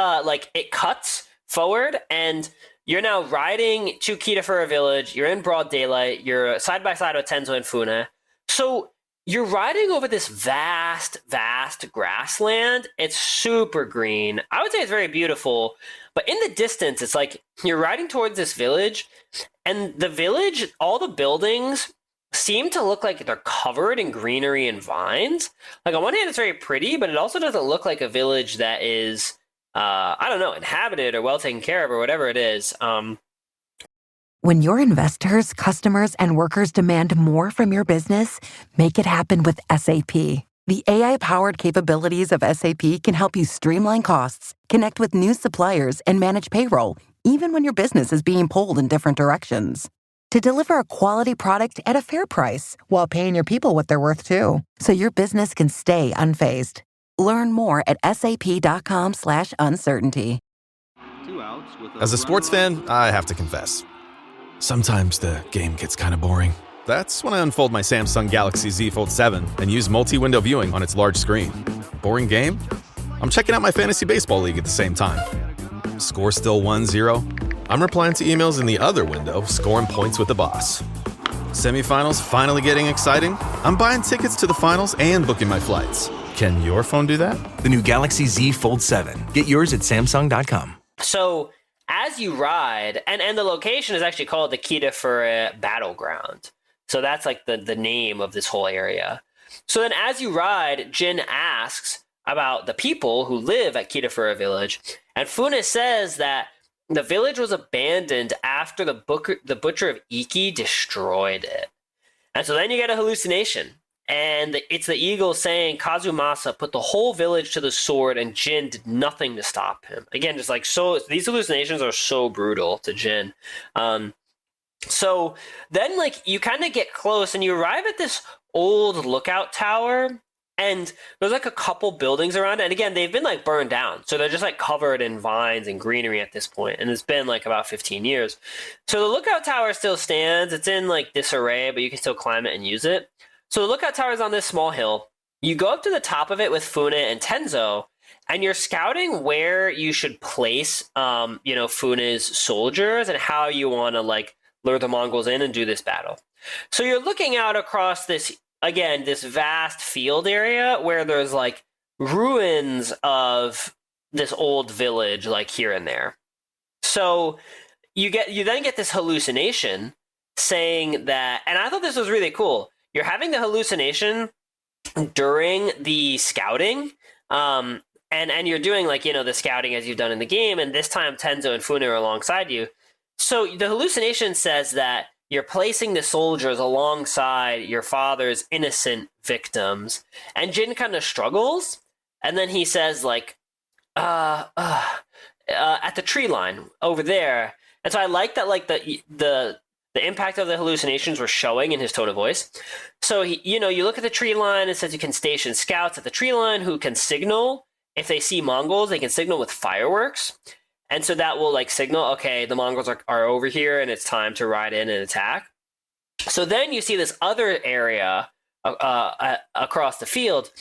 it cuts forward, and you're now riding to Kitafura village. You're in broad daylight. You're side by side with Tenzo and Fune. So you're riding over this vast, vast grassland. It's super green. I would say it's very beautiful. But in the distance, it's like you're riding towards this village, and the village, all the buildings seem to look like they're covered in greenery and vines. Like, on one hand, it's very pretty, but it also doesn't look like a village that is, inhabited or well taken care of or whatever it is. When your investors, customers, and workers demand more from your business, make it happen with SAP. The AI-powered capabilities of SAP can help you streamline costs, connect with new suppliers, and manage payroll, even when your business is being pulled in different directions. To deliver a quality product at a fair price while paying your people what they're worth too, so your business can stay unfazed. Learn more at sap.com/uncertainty. As a sports fan, I have to confess. Sometimes the game gets kind of boring. That's when I unfold my Samsung Galaxy Z Fold 7 and use multi-window viewing on its large screen. Boring game? I'm checking out my fantasy baseball league at the same time. Score still 1-0? I'm replying to emails in the other window, scoring points with the boss. Semifinals finally getting exciting? I'm buying tickets to the finals and booking my flights. Can your phone do that? The new Galaxy Z Fold 7. Get yours at Samsung.com. So as you ride, and the location is actually called the Kitafura Battleground. So that's like the name of this whole area. So then as you ride, Jin asks about the people who live at Kitafura village. And Fune says that the village was abandoned after the Butcher of Iki destroyed it. And so then you get a hallucination. And it's the eagle saying Kazumasa put the whole village to the sword and Jin did nothing to stop him. Again, just like so, these hallucinations are so brutal to Jin. So then like you kind of get close and you arrive at this old lookout tower. And there's like a couple buildings around it. And again, they've been like burned down. So they're just like covered in vines and greenery at this point. And it's been like about 15 years. So the lookout tower still stands. It's in like disarray, but you can still climb it and use it. So the lookout tower is on this small hill. You go up to the top of it with Fune and Tenzo, and you're scouting where you should place, Fune's soldiers and how you want to like lure the Mongols in and do this battle. So you're looking out across this vast field area where there's like ruins of this old village, like here and there. So you then get this hallucination saying that, and I thought this was really cool. You're having the hallucination during the scouting, and you're doing like, the scouting as you've done in the game, and this time Tenzo and Fune are alongside you. So the hallucination says that you're placing the soldiers alongside your father's innocent victims. And Jin kind of struggles. And then he says like, at the tree line over there. And so I like that, like the impact of the hallucinations were showing in his tone of voice. So you look at the tree line. It says you can station scouts at the tree line who can signal if they see Mongols. They can signal with fireworks, and so that will like signal, okay, the Mongols are over here, and it's time to ride in and attack. So then you see this other area across the field,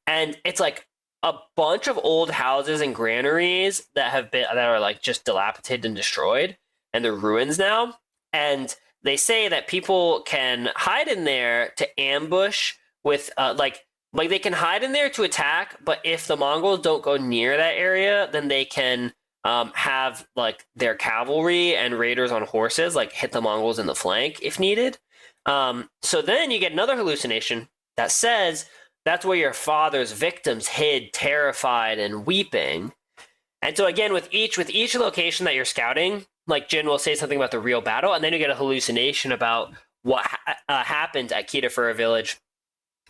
and it's like a bunch of old houses and granaries that are like just dilapidated and destroyed, and they're ruins now. And they say that people can hide in there to ambush with like they can hide in there to attack, but if the Mongols don't go near that area, then they can have like their cavalry and raiders on horses like hit the Mongols in the flank if needed. So then you get another hallucination that says that's where your father's victims hid, terrified and weeping. And so again, with each location that you're scouting, like Jin will say something about the real battle, and then you get a hallucination about what happened at Kitafura Village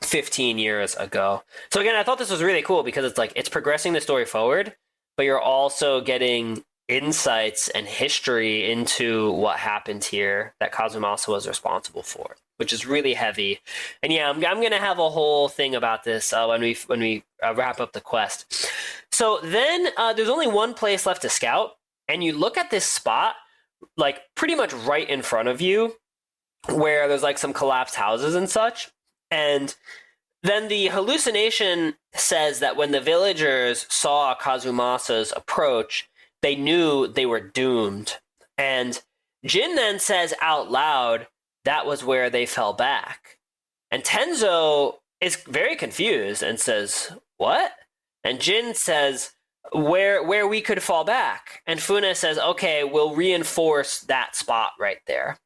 15 years ago. So again, I thought this was really cool because it's progressing the story forward, but you're also getting insights and history into what happened here that Kazumasa was responsible for, which is really heavy. And yeah, I'm going to have a whole thing about this when we wrap up the quest. So then there's only one place left to scout, and you look at this spot like pretty much right in front of you where there's like some collapsed houses and such. And then the hallucination says that when the villagers saw Kazumasa's approach, they knew they were doomed. And Jin then says out loud, that was where they fell back. And Tenzo is very confused and says, what? And Jin says, where we could fall back. And Funa says, okay, we'll reinforce that spot right there.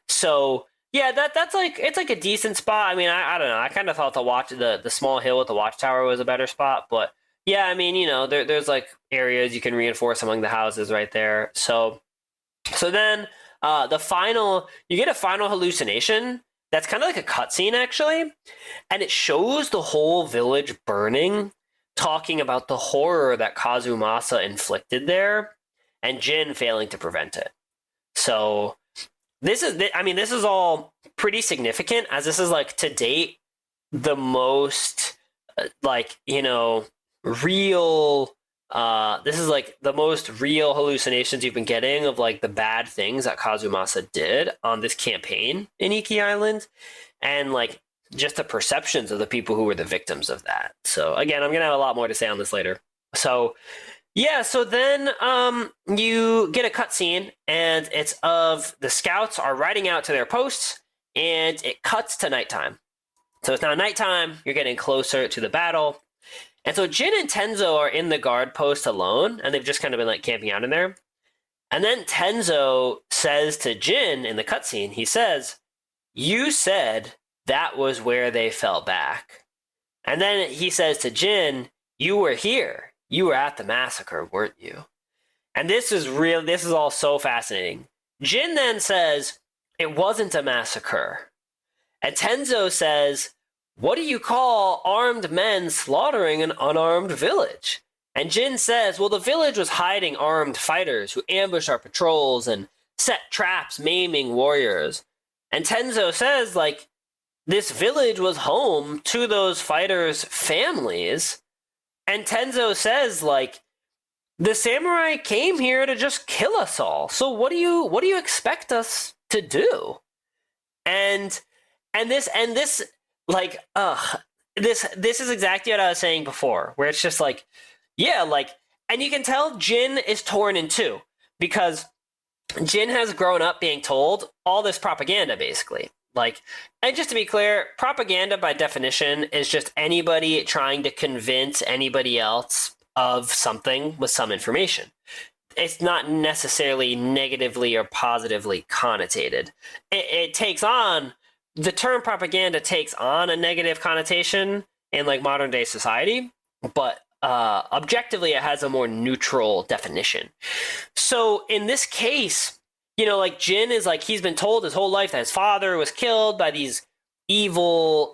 So yeah, that's like, it's like a decent spot. I mean, I don't know. I kind of thought the small hill with the watchtower was a better spot, but yeah, I mean, there's like areas you can reinforce among the houses right there. So then you get a final hallucination that's kind of like a cutscene actually, and it shows the whole village burning, talking about the horror that Kazumasa inflicted there, and Jin failing to prevent it. So this is all pretty significant, as this is like to date the most real this is like the most real hallucinations you've been getting of like the bad things that Kazumasa did on this campaign in Iki Island, and like just the perceptions of the people who were the victims of that. So again, I'm gonna have a lot more to say on this later. So yeah, so then you get a cutscene, and it's of the scouts are riding out to their posts, and it cuts to nighttime. So it's now nighttime, you're getting closer to the battle. And so Jin and Tenzo are in the guard post alone, and they've just kind of been like camping out in there. And then Tenzo says to Jin in the cutscene, he says, you said that was where they fell back. And then he says to Jin, you were here. You were at the massacre, weren't you? And this is all so fascinating. Jin then says, it wasn't a massacre. And Tenzo says, what do you call armed men slaughtering an unarmed village? And Jin says, well, the village was hiding armed fighters who ambushed our patrols and set traps, maiming warriors. And Tenzo says, like, this village was home to those fighters' families. And Tenzo says, like, the samurai came here to just kill us all. So what do you expect us to do? And this like, this is exactly what I was saying before, where it's just like, yeah, like, and you can tell Jin is torn in two, because Jin has grown up being told all this propaganda, basically. Like, and just to be clear, propaganda by definition is just anybody trying to convince anybody else of something with some information. It's not necessarily negatively or positively connotated. It takes on, the term propaganda takes on a negative connotation in like modern day society, but objectively it has a more neutral definition. So in this case, like Jin is like, he's been told his whole life that his father was killed by these evil,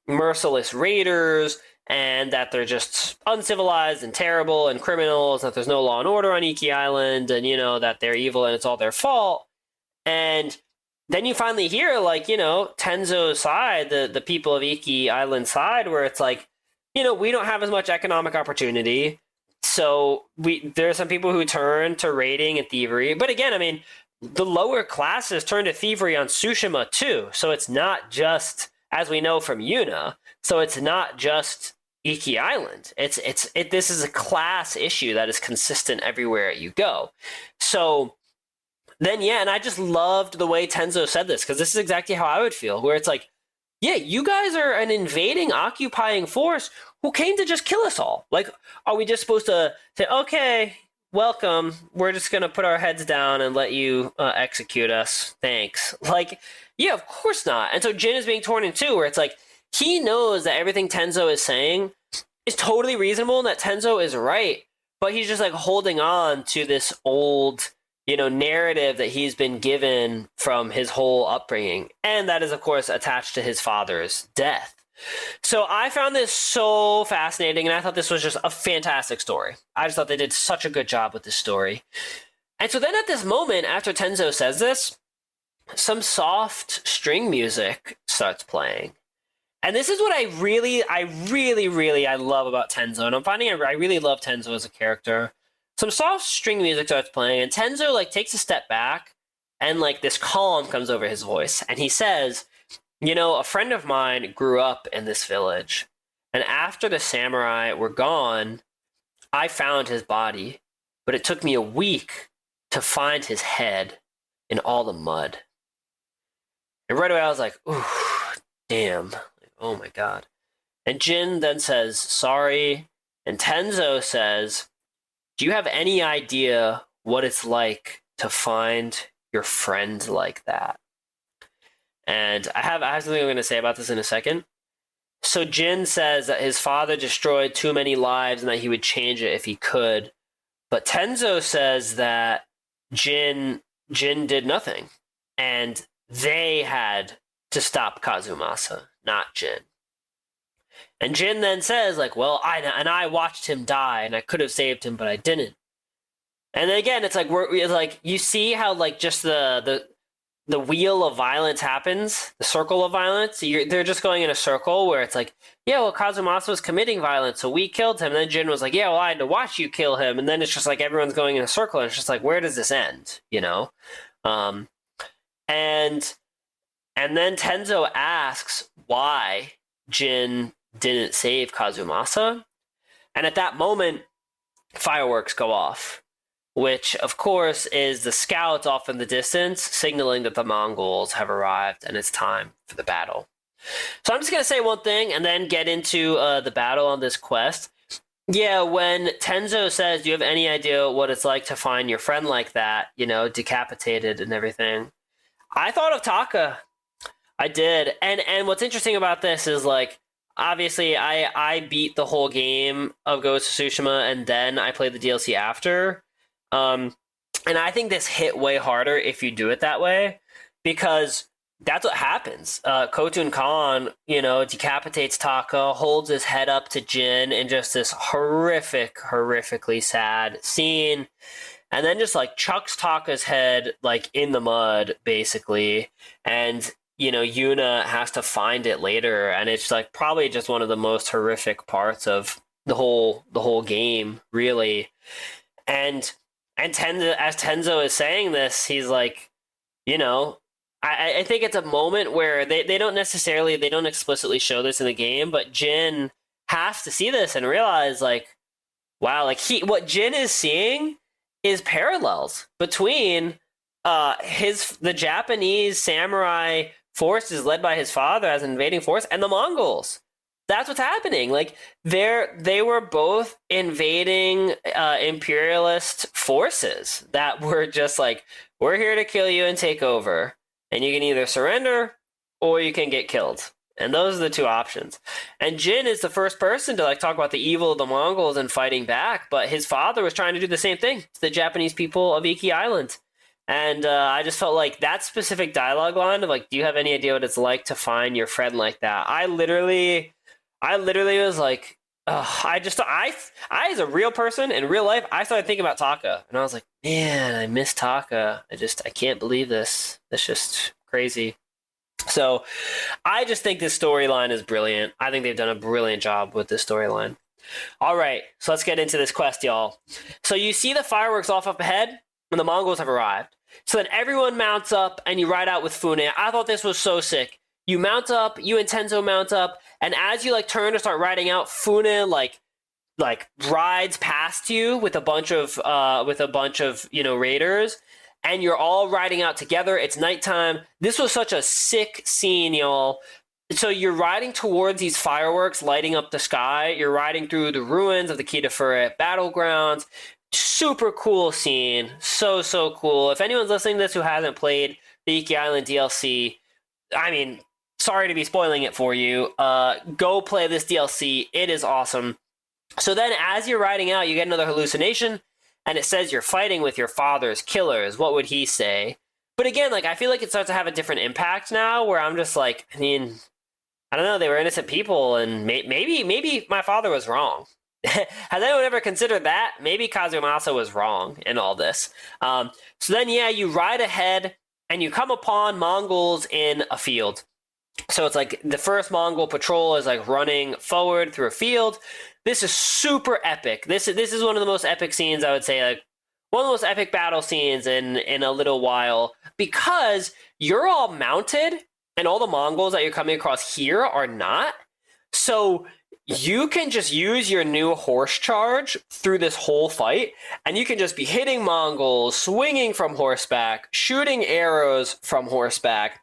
merciless raiders, and that they're just uncivilized and terrible and criminals, that there's no law and order on Iki Island, and, you know, that they're evil and it's all their fault. And then you finally hear, like, you know, Tenzo's side, the people of Iki Island side, where it's like, you know, we don't have as much economic opportunity, so there are some people who turn to raiding and thievery. But again, I mean, the lower classes turn to thievery on Tsushima too, so it's not just, as we know from Yuna, so it's not just Iki Island. This is a class issue that is consistent everywhere you go. So then, yeah, and I just loved the way Tenzo said this, because this is exactly how I would feel, where it's like, yeah, you guys are an invading, occupying force who came to just kill us all. Like, are we just supposed to say, okay, welcome, we're just going to put our heads down and let you execute us, thanks? Like, yeah, of course not. And so Jin is being torn in two, where it's like, he knows that everything Tenzo is saying is totally reasonable and that Tenzo is right, but he's just like holding on to this old, you know, narrative that he's been given from his whole upbringing. And that is, of course, attached to his father's death. So I found this so fascinating, and I thought this was just a fantastic story. I just thought they did such a good job with this story. And so then at this moment, after Tenzo says this, some soft string music starts playing. And this is what I really love about Tenzo. And I'm finding I really love Tenzo as a character. Some soft string music starts playing, and Tenzo like takes a step back, and like this calm comes over his voice, and he says, you know, a friend of mine grew up in this village, and after the samurai were gone, I found his body, but it took me a week to find his head in all the mud. And right away I was like, ooh, damn, oh my god. And Jin then says, sorry, and Tenzo says, do you have any idea what it's like to find your friend like that? And I have something I'm going to say about this in a second. So Jin says that his father destroyed too many lives and that he would change it if he could. But Tenzo says that Jin did nothing. And they had to stop Kazumasa, not Jin. And Jin then says, like, well, I watched him die, and I could have saved him, but I didn't. And then again, it's like you see how like just the wheel of violence happens, the circle of violence. They're just going in a circle where it's like, yeah, well, Kazumasa was committing violence, so we killed him. And then Jin was like, yeah, well, I had to watch you kill him. And then it's just like everyone's going in a circle, and it's just like, where does this end? You know? And then Tenzo asks why Jin didn't save Kazumasa. And at that moment, fireworks go off, which of course is the scouts off in the distance signaling that the Mongols have arrived and it's time for the battle. So I'm just going to say one thing and then get into the battle on this quest. Yeah, when Tenzo says, do you have any idea what it's like to find your friend like that, you know, decapitated and everything, I thought of Taka. I did. And what's interesting about this is, like, obviously I beat the whole game of Ghost of Tsushima and then I played the DLC after. And I think this hit way harder if you do it that way, because that's what happens. Khotun Khan, you know, decapitates Taka, holds his head up to Jin in just this horrifically sad scene, and then just like chucks Taka's head like in the mud, basically. And you know, Yuna has to find it later, and it's like probably just one of the most horrific parts of the whole game, really. And Tenzo, as Tenzo is saying this, he's like, you know, I think it's a moment where they don't explicitly show this in the game, but Jin has to see this and realize, like, wow, like what Jin is seeing is parallels between the Japanese samurai forces led by his father as an invading force and the Mongols. That's what's happening. Like they were both invading imperialist forces that were just like, we're here to kill you and take over, and you can either surrender or you can get killed. And those are the two options. And Jin is the first person to like talk about the evil of the Mongols and fighting back, but his father was trying to do the same thing to the Japanese people of Iki Island. And I just felt like that specific dialogue line of like, do you have any idea what it's like to find your friend like that? I I literally was like, I as a real person in real life, I started thinking about Taka, and I was like, man, I miss Taka. I can't believe this. That's just crazy. So I just think this storyline is brilliant. I think they've done a brilliant job with this storyline. All right, so let's get into this quest, y'all. So you see the fireworks off up ahead, and the Mongols have arrived. So then everyone mounts up, and you ride out with Fune. I thought this was so sick. You mount up, you and Tenzo mount up, and as you like turn to start riding out, Fune like rides past you with a bunch of raiders, and you're all riding out together. It's nighttime. This was such a sick scene, y'all. So you're riding towards these fireworks lighting up the sky. You're riding through the ruins of the Kitafura battlegrounds. Super cool scene. So cool. If anyone's listening to this who hasn't played the Iki Island DLC, I mean, sorry to be spoiling it for you. Go play this DLC. It is awesome. So then as you're riding out, you get another hallucination, and it says you're fighting with your father's killers. What would he say? But again, like, I feel like it starts to have a different impact now, where I'm just like, I mean, I don't know, they were innocent people, and maybe my father was wrong. Has anyone ever considered that? Maybe Kazumasa was wrong in all this. So then, yeah, you ride ahead, and you come upon Mongols in a field. So it's like the first Mongol patrol is like running forward through a field. This is super epic. This is one of the most epic scenes, I would say, like one of the most epic battle scenes in a little while, because you're all mounted and all the Mongols that you're coming across here are not. So you can just use your new horse charge through this whole fight, and you can just be hitting Mongols, swinging from horseback, shooting arrows from horseback.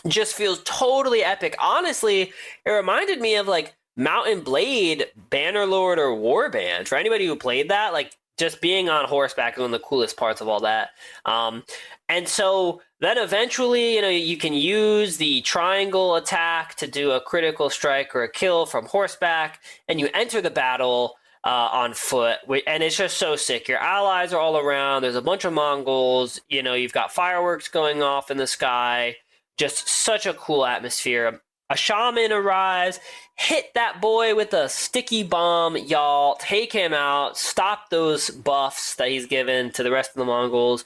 Just feels totally epic. Honestly, it reminded me of like Mountain Blade, Bannerlord, or Warband. For anybody who played that, like just being on horseback is one of the coolest parts of all that. And so then eventually, you can use the triangle attack to do a critical strike or a kill from horseback, and you enter the battle on foot, and it's just so sick. Your allies are all around. There's a bunch of Mongols. You've got fireworks going off in the sky. Just such a cool atmosphere. A shaman arrives, hit that boy with a sticky bomb, y'all. Take him out, stop those buffs that he's given to the rest of the Mongols.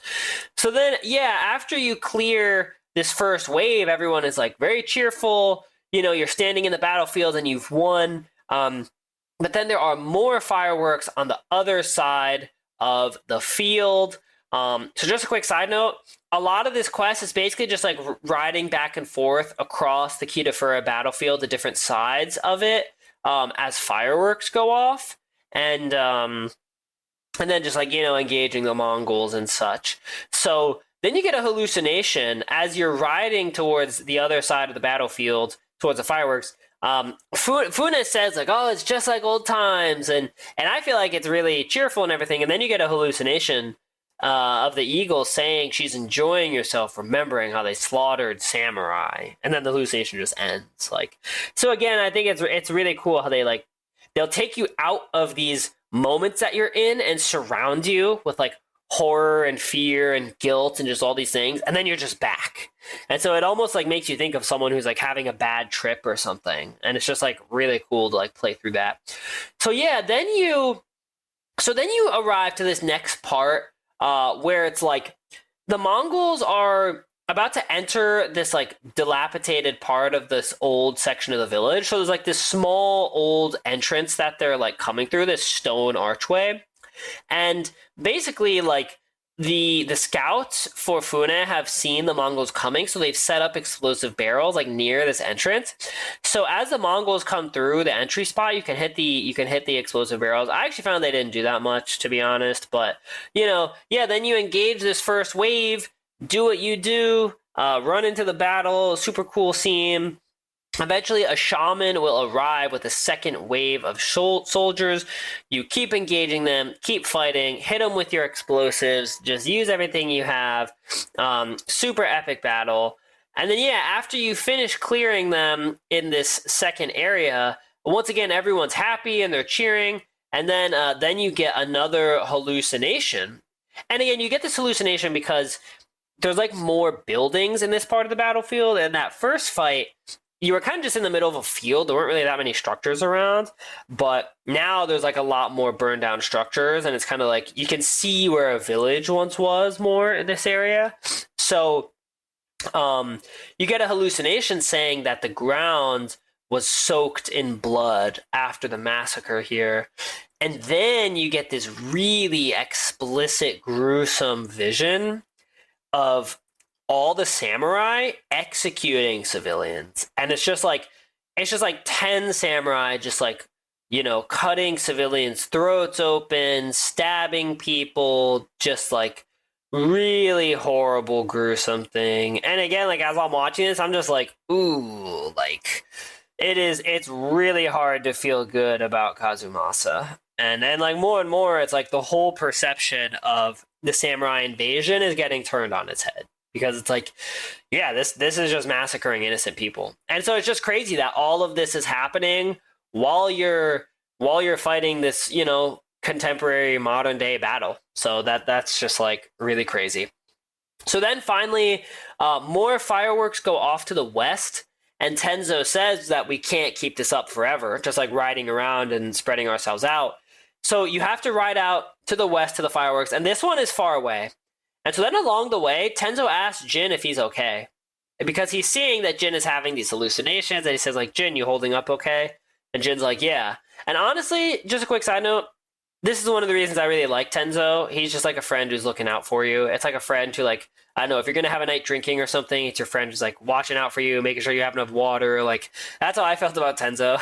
So then, yeah, after you clear this first wave, everyone is like very cheerful. You're standing in the battlefield and you've won. But then there are more fireworks on the other side of the field. So just a quick side note, a lot of this quest is basically just like riding back and forth across the Kitafura battlefield to different sides of it as fireworks go off, and then just like, engaging the Mongols and such. So then you get a hallucination as you're riding towards the other side of the battlefield, towards the fireworks. Fune says like, oh, it's just like old times, and I feel like it's really cheerful and everything, and then you get a hallucination of the eagle saying she's enjoying herself, remembering how they slaughtered samurai, and then the hallucination just ends. Like, so again, I think it's really cool how they'll take you out of these moments that you're in and surround you with like horror and fear and guilt and just all these things, and then you're just back. And so it almost like makes you think of someone who's like having a bad trip or something, and it's just like really cool to like play through that. So yeah, then you arrive to this next part where it's like the Mongols are about to enter this like dilapidated part of this old section of the village. So there's like this small old entrance that they're like coming through, this stone archway. And basically like the scouts for Fune have seen the Mongols coming, so they've set up explosive barrels like near this entrance. So as the Mongols come through the entry spot, you can hit the explosive barrels. I actually found they didn't do that much, to be honest, but then you engage this first wave, do what you do, run into the battle, super cool scene. Eventually, a shaman will arrive with a second wave of soldiers. You keep engaging them, keep fighting, hit them with your explosives, just use everything you have. Super epic battle. And then, after you finish clearing them in this second area, once again, everyone's happy and they're cheering. And then you get another hallucination. And again, you get this hallucination because there's like more buildings in this part of the battlefield. And that first fight, you were kind of just in the middle of a field. There weren't really that many structures around, but now there's like a lot more burned down structures, and it's kind of like you can see where a village once was more in this area. So you get a hallucination saying that the ground was soaked in blood after the massacre here. And then you get this really explicit, gruesome vision of all the samurai executing civilians. And it's just like 10 samurai just like, cutting civilians' throats open, stabbing people, just like really horrible, gruesome thing. And again, like as I'm watching this, I'm just like, ooh, like it's really hard to feel good about Kazumasa. And then like more and more, it's like the whole perception of the samurai invasion is getting turned on its head. Because it's like, yeah, this is just massacring innocent people. And so it's just crazy that all of this is happening while you're fighting this, contemporary modern day battle. So that's just like really crazy. So then finally, more fireworks go off to the west, and Tenzo says that we can't keep this up forever, just like riding around and spreading ourselves out. So you have to ride out to the west to the fireworks, and this one is far away. And so then along the way, Tenzo asks Jin if he's okay, because he's seeing that Jin is having these hallucinations, and he says like, Jin, you holding up okay? And Jin's like, yeah. And honestly, just a quick side note, this is one of the reasons I really like Tenzo. He's just like a friend who's looking out for you. It's like a friend who, like, I don't know, if you're going to have a night drinking or something, it's your friend who's like watching out for you, making sure you have enough water. Like, that's how I felt about Tenzo.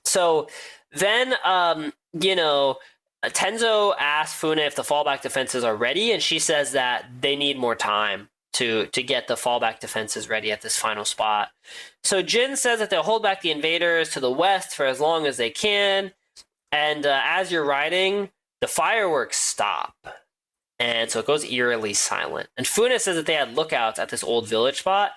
So then, Tenzo asks Funa if the fallback defenses are ready, and she says that they need more time to get the fallback defenses ready at this final spot. So Jin says that they'll hold back the invaders to the west for as long as they can, and as you're riding, the fireworks stop. And so it goes eerily silent. And Funa says that they had lookouts at this old village spot.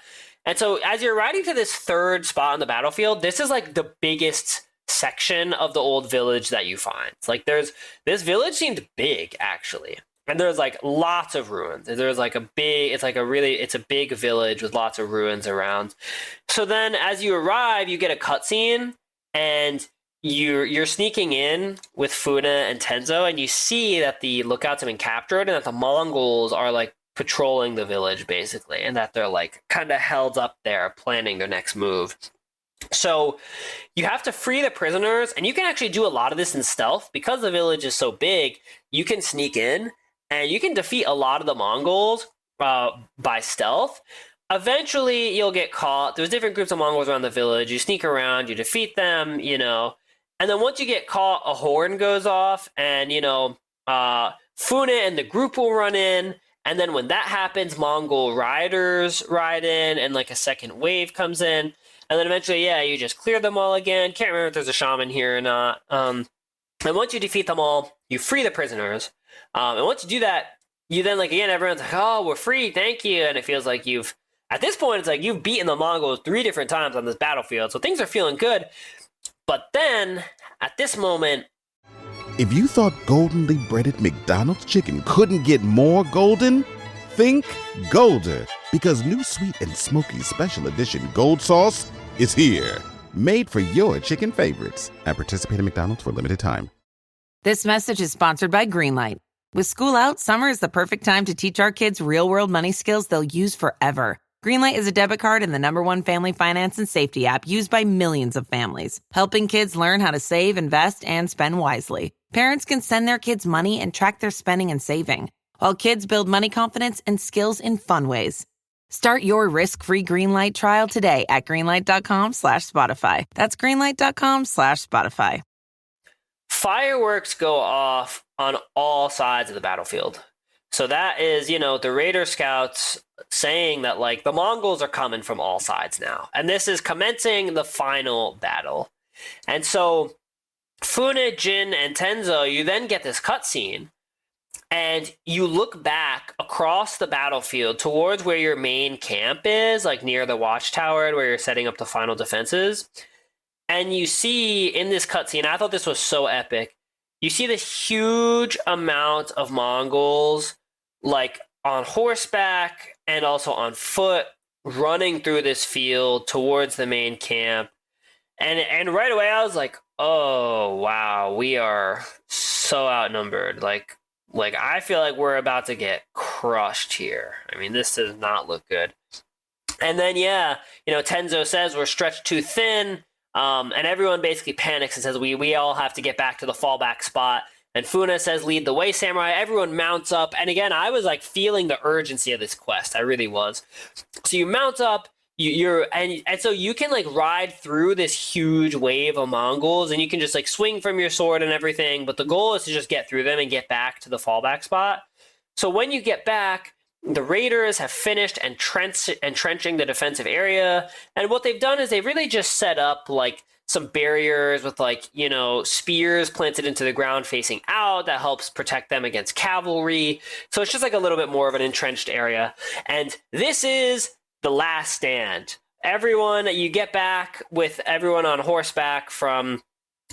And so as you're riding to this third spot on the battlefield, this is like the biggest section of the old village that you find. It's like this village seemed big, actually. And there's like lots of ruins. There's like it's a big village with lots of ruins around. So then as you arrive, you get a cutscene, and you're sneaking in with Funa and Tenzo, and you see that the lookouts have been captured, and that the Mongols are like patrolling the village basically, and that they're like kind of held up there planning their next move. So you have to free the prisoners, and you can actually do a lot of this in stealth because the village is so big. You can sneak in and you can defeat a lot of the Mongols by stealth. Eventually you'll get caught. There's different groups of Mongols around the village. You sneak around, you defeat them, and then once you get caught, a horn goes off, and Funa and the group will run in. And then when that happens, Mongol riders ride in, and like a second wave comes in. And then eventually, you just clear them all again. Can't remember if there's a shaman here or not. And once you defeat them all, you free the prisoners. And once you do that, you then, like, again, everyone's like, oh, we're free, thank you. And it feels like at this point, it's like you've beaten the Mongols 3 different times on this battlefield. So things are feeling good. But then, at this moment... If you thought goldenly breaded McDonald's chicken couldn't get more golden, think Golder. Because new sweet and smoky special edition gold sauce is here. Made for your chicken favorites. At participating McDonald's for a limited time. This message is sponsored by Greenlight. With school out, summer is the perfect time to teach our kids real-world money skills they'll use forever. Greenlight is a debit card and the #1 family finance and safety app used by millions of families, helping kids learn how to save, invest, and spend wisely. Parents can send their kids money and track their spending and saving, while kids build money confidence and skills in fun ways. Start your risk-free Greenlight trial today at greenlight.com/Spotify. That's greenlight.com/Spotify. Fireworks go off on all sides of the battlefield. So that is, the Raider scouts saying that, like, the Mongols are coming from all sides now. And this is commencing the final battle. And so Funa, Jin, and Tenzo, you then get this cutscene. And you look back across the battlefield towards where your main camp is, like near the watchtower where you're setting up the final defenses. And you see in this cutscene, I thought this was so epic, you see this huge amount of Mongols, like on horseback and also on foot, running through this field towards the main camp. And right away I was like, oh, wow, we are so outnumbered. Like I feel like we're about to get crushed here. I mean, this does not look good. And then, Tenzo says we're stretched too thin, and everyone basically panics and says we all have to get back to the fallback spot. And Funa says, lead the way, Samurai. Everyone mounts up. And again, I was like feeling the urgency of this quest. I really was. So you mount up, and so you can like ride through this huge wave of Mongols, and you can just like swing from your sword and everything. But the goal is to just get through them and get back to the fallback spot. So when you get back, the raiders have finished entrenching the defensive area. And what they've done is they really just set up like some barriers with spears planted into the ground facing out that helps protect them against cavalry. So it's just like a little bit more of an entrenched area. And this is the last stand. You get back with everyone on horseback from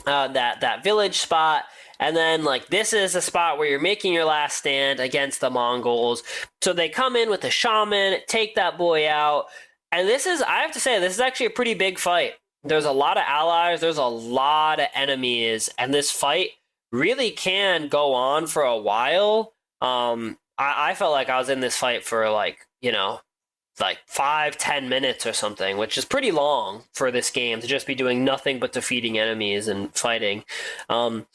that village spot. And then this is a spot where you're making your last stand against the Mongols. So they come in with the shaman, take that boy out. And I have to say, this is actually a pretty big fight. There's a lot of allies, there's a lot of enemies, and this fight really can go on for a while. I felt like I was in this fight for 5-10 minutes or something, which is pretty long for this game to just be doing nothing but defeating enemies and fighting. And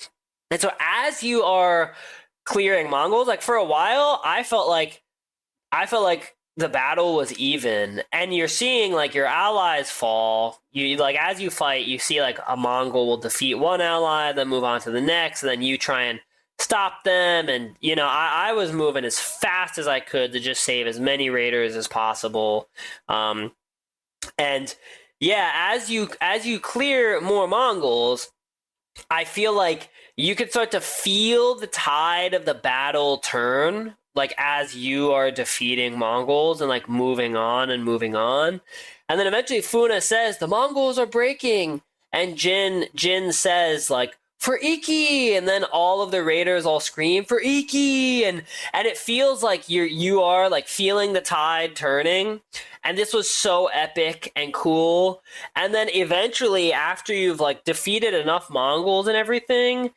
so as you are clearing Mongols, for a while, I felt like the battle was even, and you're seeing your allies fall. You as you fight, you see a Mongol will defeat one ally, then move on to the next, and then you try and stop them. And I was moving as fast as I could to just save as many raiders as possible. And yeah, as you clear more Mongols, I feel like you could start to feel the tide of the battle turn. As you are defeating Mongols and moving on. And then eventually Funa says, the Mongols are breaking. And Jin says, for Iki. And then all of the raiders all scream, for Iki. And it feels like you are feeling the tide turning. And this was so epic and cool. And then eventually, after you've defeated enough Mongols and everything,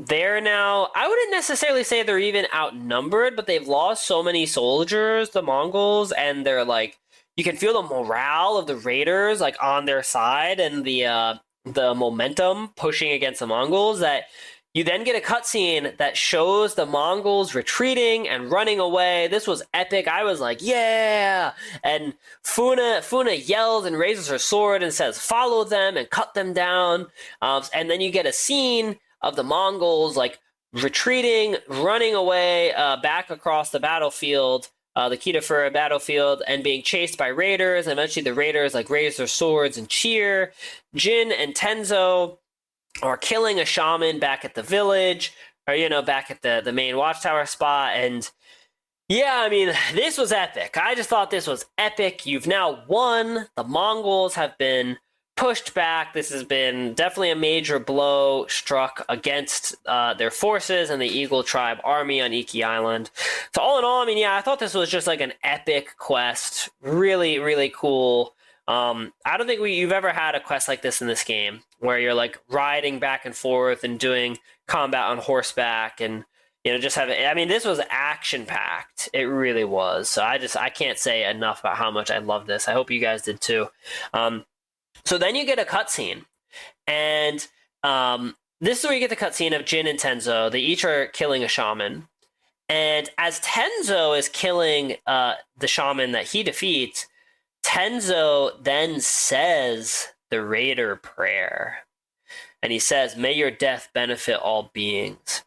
they're now, I wouldn't necessarily say they're even outnumbered, but they've lost so many soldiers, the Mongols, and they're you can feel the morale of the raiders on their side, and the momentum pushing against the Mongols, that you then get a cutscene that shows the Mongols retreating and running away. This was epic. I was like, yeah! And Funa yells and raises her sword and says, follow them and cut them down. And then you get a scene of the Mongols retreating, running away back across the battlefield, the Kitafura battlefield, and being chased by raiders. And eventually the raiders raise their swords and cheer. Jin and Tenzo are killing a shaman back at the village, or back at the main watchtower spot. And yeah, I mean, this was epic. I just thought this was epic. You've now won. The Mongols have been pushed back. This has been definitely a major blow struck against their forces and the Eagle Tribe army on Iki Island. So all in all, I mean, yeah, I thought this was just an epic quest. Really, really cool. I don't think you've ever had a quest like this in this game, where you're riding back and forth and doing combat on horseback and just have it. I mean, this was action packed. It really was. So I can't say enough about how much I love this. I hope you guys did too. So then you get a cutscene, and this is where you get the cutscene of Jin and Tenzo. They each are killing a shaman, and as Tenzo is killing the shaman that he defeats, Tenzo then says the raider prayer, and he says, may your death benefit all beings.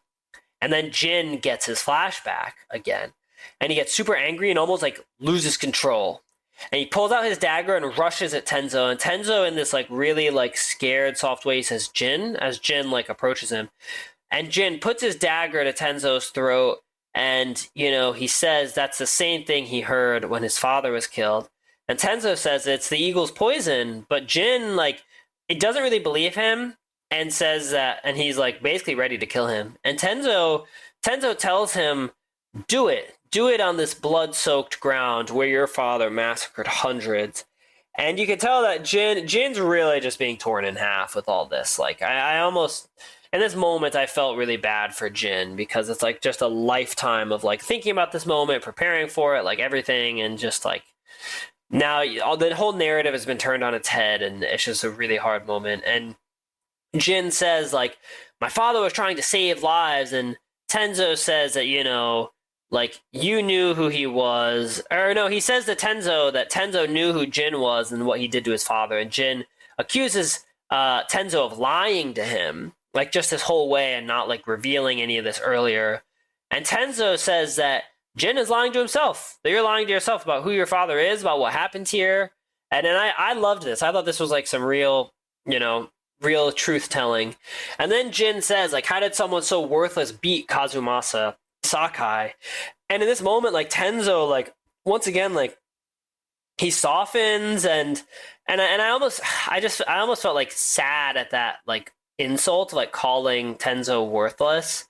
And then Jin gets his flashback again, and he gets super angry and almost loses control. And he pulls out his dagger and rushes at Tenzo. And Tenzo, in this really scared, soft way, says Jin, as Jin approaches him. And Jin puts his dagger to Tenzo's throat, and he says that's the same thing he heard when his father was killed. And Tenzo says it's the eagle's poison, but Jin it doesn't really believe him, and says that, and he's basically ready to kill him. And Tenzo tells him, do it do it on this blood-soaked ground where your father massacred hundreds. And you can tell that Jin's really just being torn in half with all this. Like, I almost, in this moment, I felt really bad for Jin, because it's like just a lifetime of like thinking about this moment, preparing for it, like everything, and just like now the whole narrative has been turned on its head, and it's just a really hard moment. And Jin says, like, my father was trying to save lives, and Tenzo says that, you know, like, you knew who he was. Or no, he says to Tenzo that Tenzo knew who Jin was and what he did to his father. And Jin accuses Tenzo of lying to him, like, just this whole way, and not, like, revealing any of this earlier. And Tenzo says that Jin is lying to himself, that you're lying to yourself about who your father is, about what happened here. And then I loved this. I thought this was, like, some real, you know, real truth-telling. And then Jin says, like, how did someone so worthless beat Kazumasa Sakai? And in this moment, like, Tenzo, like, once again, like, he softens, and I almost felt like sad at that, like, insult, like calling Tenzo worthless.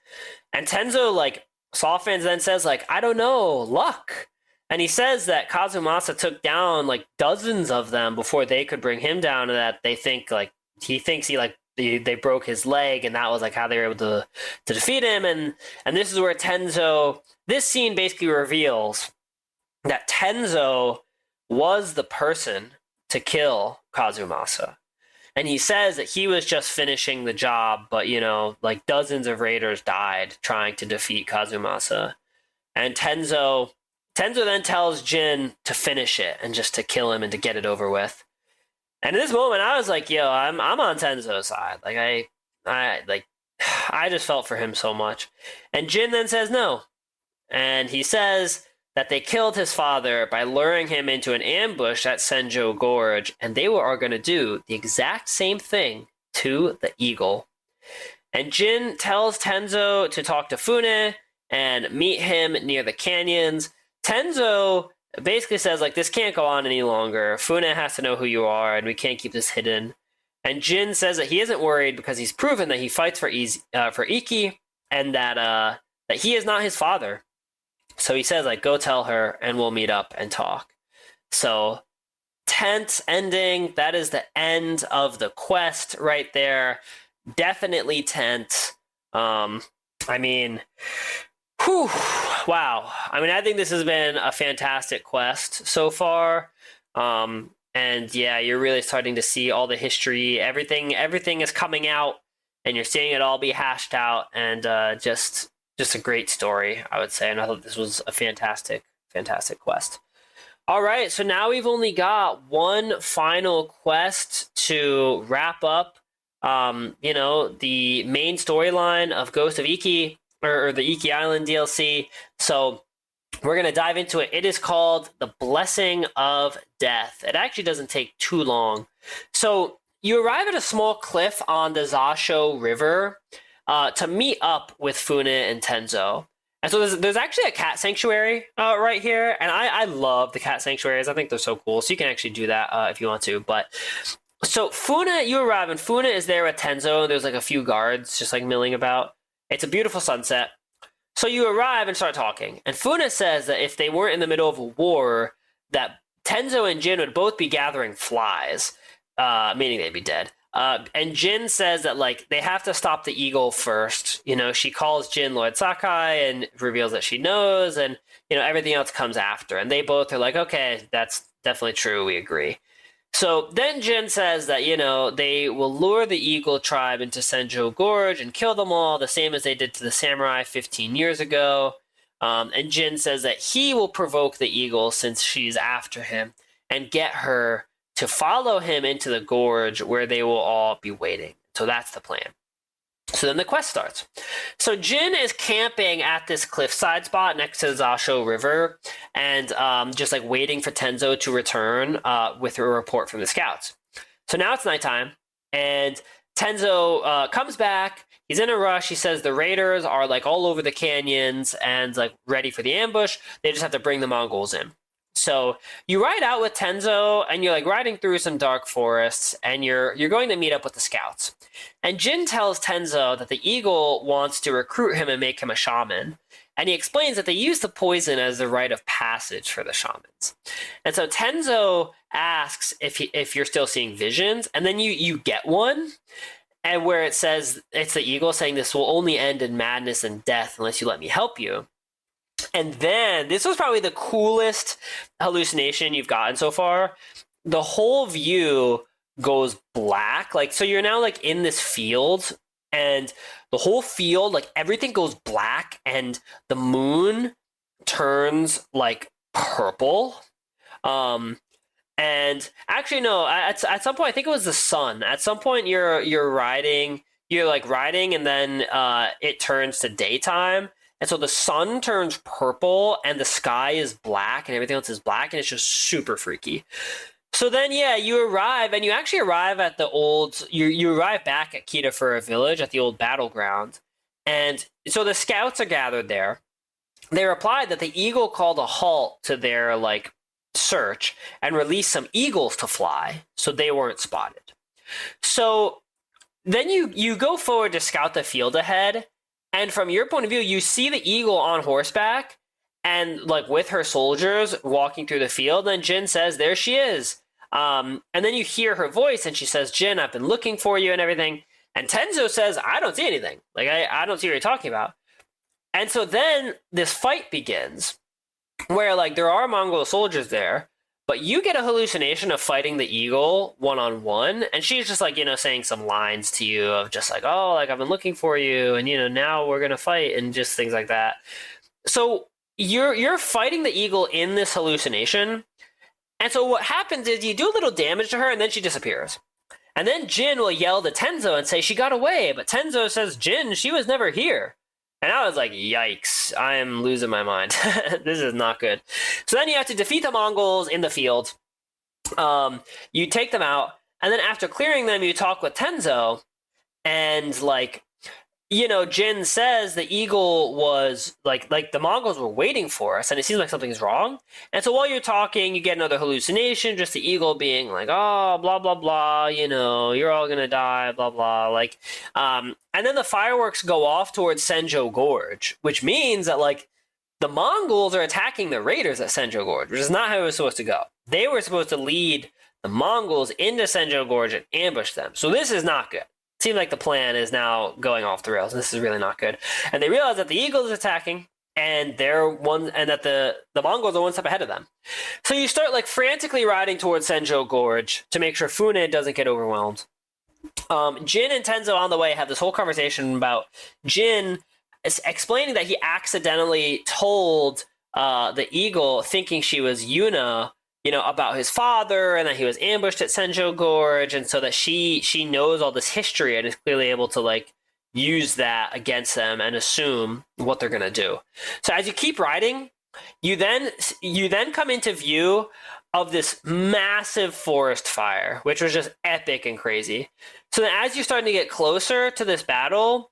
And Tenzo, like, softens, then says, like, I don't know, luck. And he says that Kazumasa took down, like, dozens of them before they could bring him down, and that they think, like, he thinks they broke his leg, and that was like how they were able to defeat him. And this is where Tenzo, this scene basically reveals that Tenzo was the person to kill Kazumasa. And he says that he was just finishing the job, but, you know, like, dozens of raiders died trying to defeat Kazumasa. And Tenzo then tells Jin to finish it and just to kill him and to get it over with. And in this moment, I was like, yo, I'm on Tenzo's side. Like, I just felt for him so much. And Jin then says no. And he says that they killed his father by luring him into an ambush at Senjo Gorge, and they are going to do the exact same thing to the eagle. And Jin tells Tenzo to talk to Fune and meet him near the canyons. Tenzo basically says, like, this can't go on any longer. Fune has to know who you are, and we can't keep this hidden. And Jin says that he isn't worried because he's proven that he fights for Iki, and that he is not his father. So he says, like, go tell her, and we'll meet up and talk. So, tense ending. That is the end of the quest right there. Definitely tense. I mean, whew, wow. I mean, I think this has been a fantastic quest so far. And yeah, you're really starting to see all the history. Everything is coming out, and you're seeing it all be hashed out, and just a great story, I would say. And I thought this was a fantastic quest. All right, so now we've only got one final quest to wrap up, the main storyline of Ghost of Iki, or the Iki Island DLC. So we're going to dive into it. It is called The Blessing of Death. It actually doesn't take too long. So you arrive at a small cliff on the Zasho River to meet up with Fune and Tenzo. And so there's actually a cat sanctuary right here. And I love the cat sanctuaries. I think they're so cool. So you can actually do that if you want to. But so you arrive, and Fune is there with Tenzo. And there's like a few guards just like milling about. It's a beautiful sunset. So you arrive and start talking. And Fune says that if they weren't in the middle of a war, that Tenzo and Jin would both be gathering flies, meaning they'd be dead. And Jin says that, like, they have to stop the eagle first. You know, she calls Jin Lord Sakai and reveals that she knows, and, you know, everything else comes after. And they both are like, okay, that's definitely true. We agree. So then Jin says that, you know, they will lure the eagle tribe into Senjo Gorge and kill them all, the same as they did to the samurai 15 years ago. And Jin says that he will provoke the eagle, since she's after him, and get her to follow him into the gorge where they will all be waiting. So that's the plan. So then the quest starts. So Jin is camping at this cliffside spot next to the Zasho River, and just like waiting for Tenzo to return with a report from the scouts. So now it's nighttime, and Tenzo comes back. He's in a rush. He says the raiders are like all over the canyons and like ready for the ambush. They just have to bring the Mongols in. So you ride out with Tenzo, and you're like riding through some dark forests, and you're going to meet up with the scouts. And Jin tells Tenzo that the eagle wants to recruit him and make him a shaman. And he explains that they use the poison as a rite of passage for the shamans. And so Tenzo asks if you're still seeing visions, and then you get one, and where it says, it's the eagle saying this will only end in madness and death unless you let me help you. And then, this was probably the coolest hallucination you've gotten so far. The whole view goes black. Like, so you're now like in this field, and the whole field, like everything goes black, and the moon turns like purple. And actually, no, at some point, I think it was the sun. At some point, you're riding, and then it turns to daytime. And so the sun turns purple and the sky is black and everything else is black, and it's just super freaky. So then, yeah, you arrive, and you actually arrive at the old, you arrive back at Kitafura village at the old battleground. And so the scouts are gathered there. They replied that the eagle called a halt to their like search and released some eagles to fly, so they weren't spotted. So then you go forward to scout the field ahead. And from your point of view, you see the eagle on horseback and like with her soldiers walking through the field. And Jin says, there she is. And then you hear her voice and she says, Jin, I've been looking for you and everything. And Tenzo says, I don't see anything. Like, I don't see what you're talking about. And so then this fight begins where like there are Mongol soldiers there, but you get a hallucination of fighting the eagle one-on-one, and she's just like, saying some lines to you of just like, oh, like I've been looking for you, and now we're gonna fight, and just things like that. So you're fighting the eagle in this hallucination, and so what happens is you do a little damage to her, and then she disappears. And then Jin will yell to Tenzo and say she got away, but Tenzo says, Jin, she was never here. And I was like, yikes, I am losing my mind. This is not good. So then you have to defeat the Mongols in the field. You take them out, and then after clearing them, you talk with Tenzo, and like, Jin says the eagle was like the Mongols were waiting for us, and it seems like something's wrong. And so while you're talking, you get another hallucination, just the eagle being like, oh, blah, blah, blah, you're all gonna die, blah, blah, like, and then the fireworks go off towards Senjo Gorge, which means that like the Mongols are attacking the raiders at Senjo Gorge, which is not how it was supposed to go. They were supposed to lead the Mongols into Senjo Gorge and ambush them. So this is not good. Seems like the plan is now going off the rails, and this is really not good. And they realize that the eagle is attacking, and that the Mongols are one step ahead of them. So you start like frantically riding towards Senjo Gorge to make sure Fune doesn't get overwhelmed. Jin and Tenzo on the way have this whole conversation about Jin explaining that he accidentally told the eagle, thinking she was Yuna, about his father, and that he was ambushed at Senjo Gorge, and so that she knows all this history and is clearly able to like use that against them and assume what they're gonna do. So as you keep riding, you then come into view of this massive forest fire, which was just epic and crazy. So then as you're starting to get closer to this battle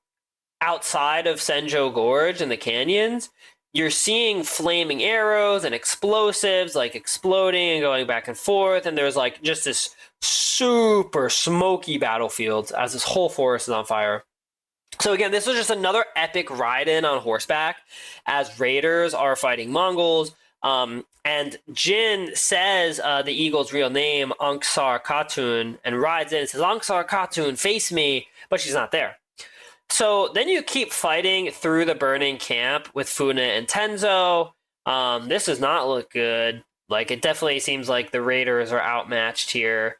outside of Senjo Gorge and the canyons, you're seeing flaming arrows and explosives like exploding and going back and forth. And there's like just this super smoky battlefield as this whole forest is on fire. So again, this was just another epic ride-in on horseback as raiders are fighting Mongols. And Jin says the eagle's real name, Anksar Khatun, and rides in and says, Anksar Khatun, face me, but she's not there. So then you keep fighting through the burning camp with Fune and Tenzo. This does not look good. Like, it definitely seems like the raiders are outmatched here.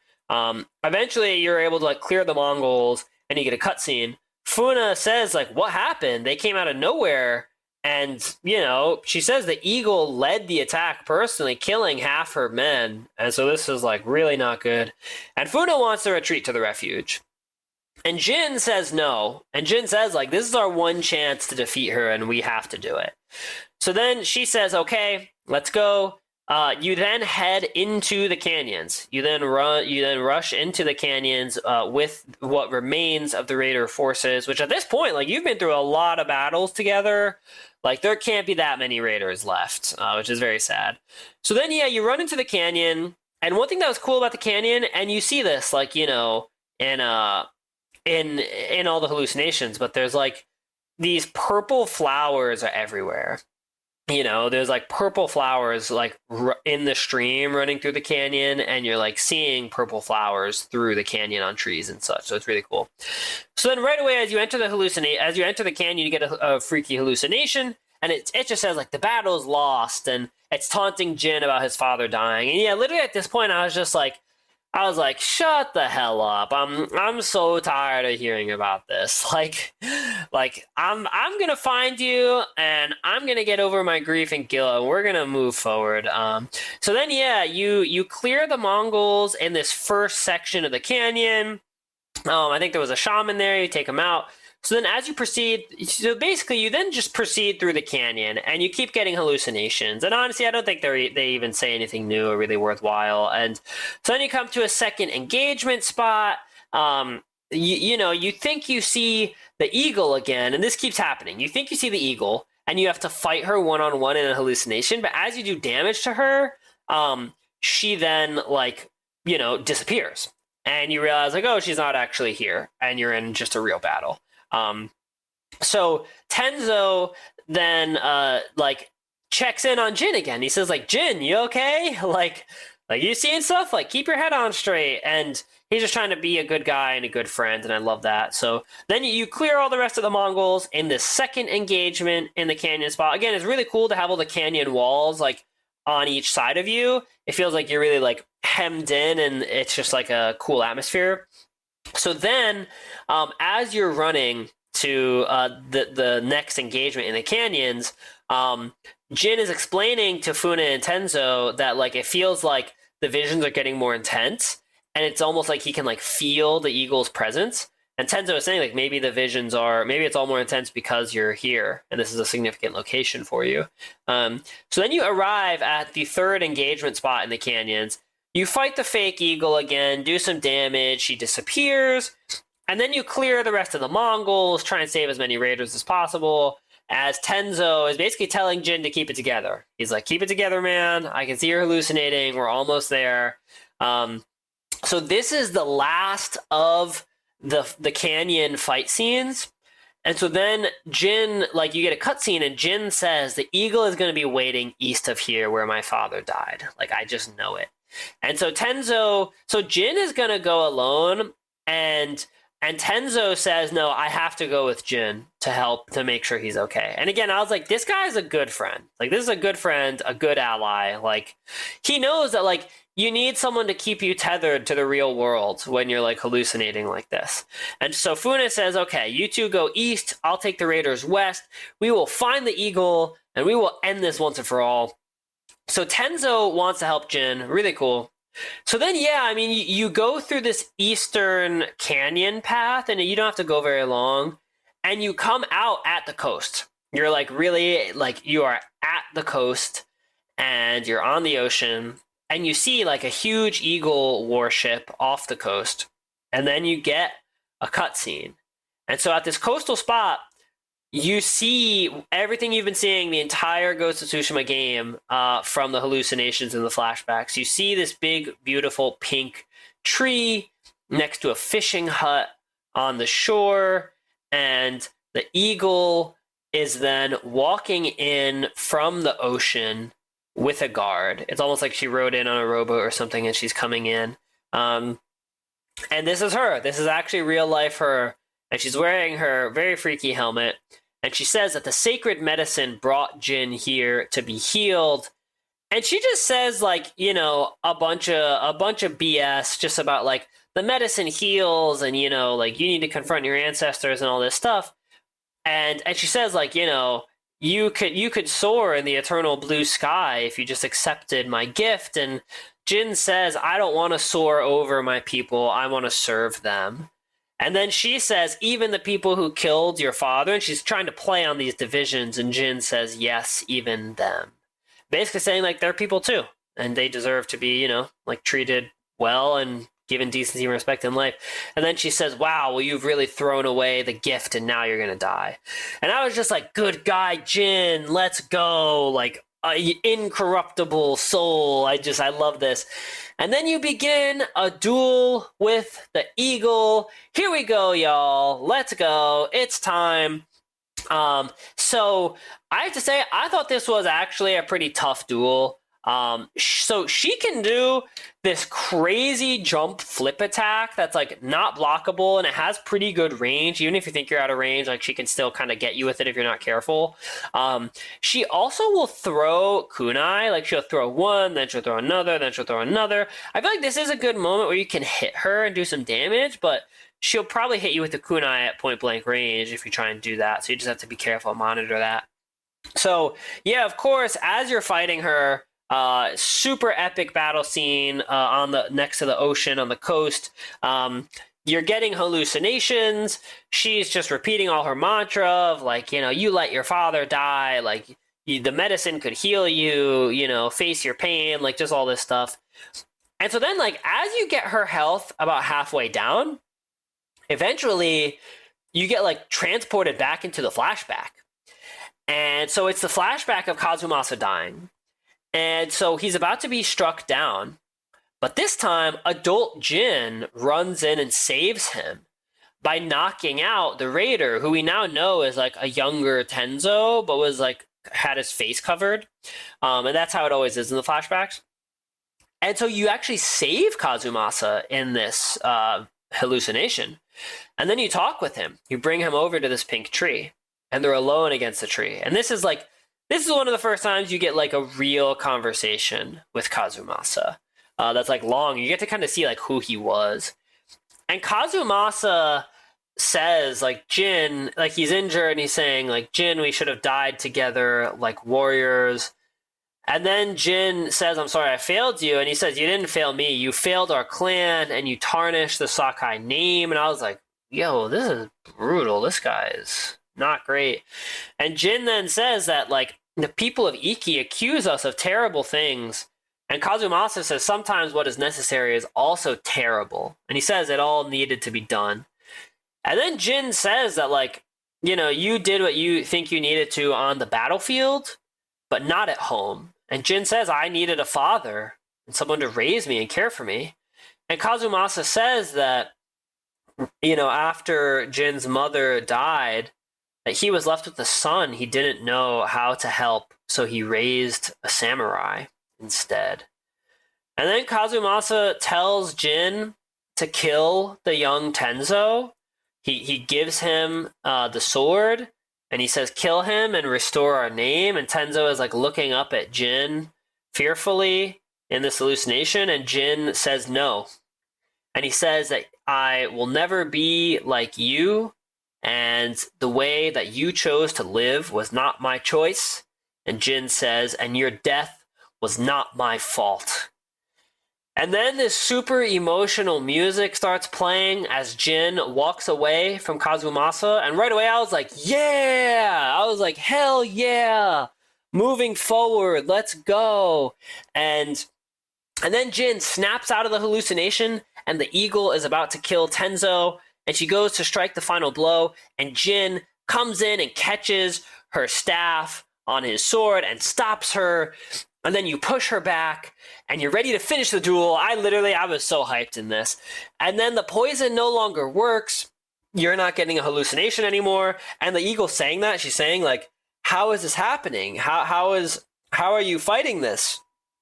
Eventually, you're able to like clear the Mongols, and you get a cutscene. Fune says, like, what happened? They came out of nowhere. And, she says the eagle led the attack personally, killing half her men. And so this is like really not good. And Fune wants to retreat to the refuge. And Jin says no. And Jin says, like, this is our one chance to defeat her, and we have to do it. So then she says, okay, let's go. You then head into the canyons. You then rush into the canyons with what remains of the Raider forces, which at this point, like, you've been through a lot of battles together. Like, there can't be that many Raiders left, which is very sad. So then, yeah, you run into the canyon, and one thing that was cool about the canyon, and you see this, like, you know, in all the hallucinations, but there's like these purple flowers are everywhere. You know, there's like purple flowers like in the stream running through the canyon, and you're like seeing purple flowers through the canyon on trees and such. So it's really cool. So then right away, as you enter the canyon, you get a freaky hallucination, and it just says like the battle's lost, and it's taunting Jin about his father dying. And yeah, literally at this point, I was like, shut the hell up. I'm so tired of hearing about this. Like I'm gonna find you, and I'm gonna get over my grief and guilt, and we're gonna move forward. So then, yeah, you clear the Mongols in this first section of the canyon. I think there was a shaman there. You take him out. So then as you proceed, so basically you then just proceed through the canyon, and you keep getting hallucinations. And honestly, I don't think they even say anything new or really worthwhile. And so then you come to a second engagement spot. You think you see the eagle again, and this keeps happening. You think you see the eagle, and you have to fight her one-on-one in a hallucination. But as you do damage to her, she then, like, you know, disappears. And you realize, like, oh, she's not actually here, and you're in just a real battle. So Tenzo then like checks in on Jin again. He says, like, Jin, you okay? Like you seeing stuff? Like, keep your head on straight. And he's just trying to be a good guy and a good friend, and I love that. So then you clear all the rest of the Mongols in this second engagement in the canyon spot. Again, it's really cool to have all the canyon walls like on each side of you. It feels like you're really like hemmed in, and it's just like a cool atmosphere. So then, as you're running to the next engagement in the canyons, Jin is explaining to Funa and Tenzo that, like, it feels like the visions are getting more intense, and it's almost like he can, like, feel the eagle's presence. And Tenzo is saying, like, maybe it's all more intense because you're here, and this is a significant location for you. So then you arrive at the third engagement spot in the canyons. You fight the fake eagle again, do some damage, she disappears, and then you clear the rest of the Mongols, try and save as many raiders as possible, as Tenzo is basically telling Jin to keep it together. He's like, keep it together, man. I can see you're hallucinating. We're almost there. So this is the last of the canyon fight scenes. And so then Jin, like, you get a cutscene, and Jin says, the eagle is going to be waiting east of here where my father died. Like, I just know it. And so Jin is going to go alone, and Tenzo says, no, I have to go with Jin to help, to make sure he's okay. And again, I was like, this guy's a good friend. Like, this is a good friend, a good ally. Like, he knows that, like, you need someone to keep you tethered to the real world when you're, like, hallucinating like this. And so Funa says, okay, you two go east. I'll take the raiders west. We will find the eagle, and we will end this once and for all. So Tenzo wants to help Jin. Really cool. So then, yeah, I mean, you go through this eastern canyon path, and you don't have to go very long, and you come out at the coast. You're, like, really, like, you are at the coast, and you're on the ocean, and you see, like, a huge eagle warship off the coast, and then you get a cutscene. And so at this coastal spot, you see everything you've been seeing the entire Ghost of Tsushima game from the hallucinations and the flashbacks. You see this big, beautiful pink tree next to a fishing hut on the shore, and the eagle is then walking in from the ocean with a guard. It's almost like she rode in on a rowboat or something, and she's coming in. And this is her. This is actually real life her. And she's wearing her very freaky helmet. And she says that the sacred medicine brought Jin here to be healed. And she just says, like, you know, a bunch of BS just about, like, the medicine heals, and, you know, like, you need to confront your ancestors and all this stuff. And she says, like, you know, you could soar in the eternal blue sky if you just accepted my gift. And Jin says, I don't want to soar over my people. I want to serve them. And then she says, even the people who killed your father, and she's trying to play on these divisions, and Jin says, yes, even them. basically saying like they're people too, and they deserve to be, like treated well and given decency and respect in life. And then she says, wow, well, you've really thrown away the gift and now you're going to die. And I was just like, good guy, Jin, let's go. Like, incorruptible soul. I love this. And then you begin a duel with the eagle. Here we go, y'all. Let's go. It's time. So I have to say, I thought this was actually a pretty tough duel. So she can do this crazy jump flip attack that's like not blockable, and it has pretty good range. Even if you think you're out of range, like she can still kind of get you with it if you're not careful. She also will throw kunai, like she'll throw one, then she'll throw another, then she'll throw another. I feel like this is a good moment where you can hit her and do some damage, but she'll probably hit you with the kunai at point blank range if you try and do that. So you just have to be careful and monitor that. So yeah, of course, as you're fighting her, super epic battle scene on the next to the ocean on the coast. You're getting hallucinations. She's just repeating all her mantra of like, you let your father die. Like the medicine could heal you, face your pain, like just all this stuff. And so then like, as you get her health about halfway down, eventually you get like transported back into the flashback. And so it's the flashback of Kazumasa dying. And so he's about to be struck down, but this time adult Jin runs in and saves him by knocking out the raider, who we now know is like a younger Tenzo, but was like had his face covered. And that's how it always is in the flashbacks. And so you actually save Kazumasa in this hallucination. And then you talk with him. You bring him over to this pink tree, and they're alone against the tree. And this is one of the first times you get like a real conversation with Kazumasa. That's like long. You get to kind of see like who he was. And Kazumasa says like, Jin, like he's injured and he's saying like, Jin, we should have died together like warriors. And then Jin says, I'm sorry, I failed you. And he says, you didn't fail me. You failed our clan and you tarnished the Sakai name. And I was like, yo, this is brutal. This guy is not great. And Jin then says that like the people of Iki accuse us of terrible things. And Kazumasa says sometimes what is necessary is also terrible. And he says it all needed to be done. And then Jin says that like, you did what you think you needed to on the battlefield, but not at home. And Jin says, I needed a father and someone to raise me and care for me. And Kazumasa says that, after Jin's mother died, that he was left with a son he didn't know how to help, so he raised a samurai instead. And then Kazumasa tells Jin to kill the young Tenzo. He gives him the sword, and he says, kill him and restore our name. And Tenzo is like looking up at Jin fearfully in this hallucination, and Jin says no. And he says that I will never be like you, and the way that you chose to live was not my choice. And Jin says, and your death was not my fault. And then this super emotional music starts playing as Jin walks away from Kazumasa. And right away I was like, yeah! I was like, hell yeah! Moving forward, let's go! And then Jin snaps out of the hallucination, and the eagle is about to kill Tenzo. And she goes to strike the final blow, and Jin comes in and catches her staff on his sword and stops her. And then you push her back, and you're ready to finish the duel. I was so hyped in this. And then the poison no longer works. You're not getting a hallucination anymore. And the eagle saying that, she's saying like, how is this happening? How are you fighting this?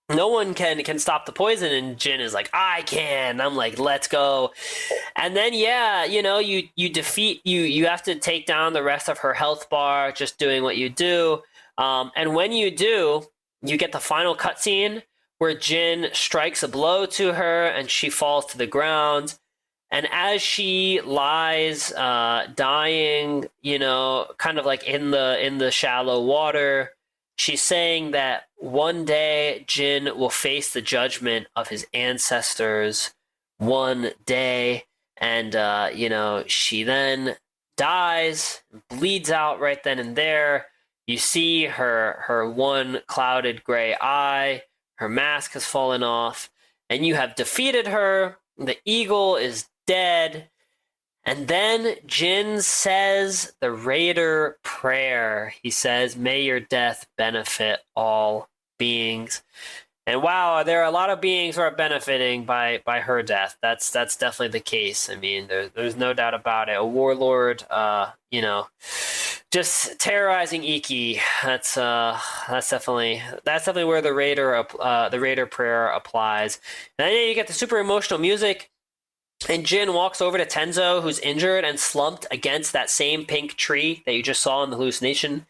No one can stop the poison. And Jin is like, I can. I'm like, let's go. And then, yeah, you defeat, you have to take down the rest of her health bar, just doing what you do. And when you do, you get the final cutscene where Jin strikes a blow to her and she falls to the ground. And as she lies dying, kind of like in the shallow water, she's saying that one day Jin will face the judgment of his ancestors one day. And, she then dies, bleeds out right then and there. You see her one clouded gray eye, her mask has fallen off, and you have defeated her. The eagle is dead. And then Jin says the Raider prayer. He says, "May your death benefit all beings." And wow, there are a lot of beings who are benefiting by her death. That's definitely the case. I mean, there's no doubt about it. A warlord, just terrorizing Iki. That's definitely where the Raider prayer applies. And then you get the super emotional music. And Jin walks over to Tenzo, who's injured and slumped against that same pink tree that you just saw in the hallucination.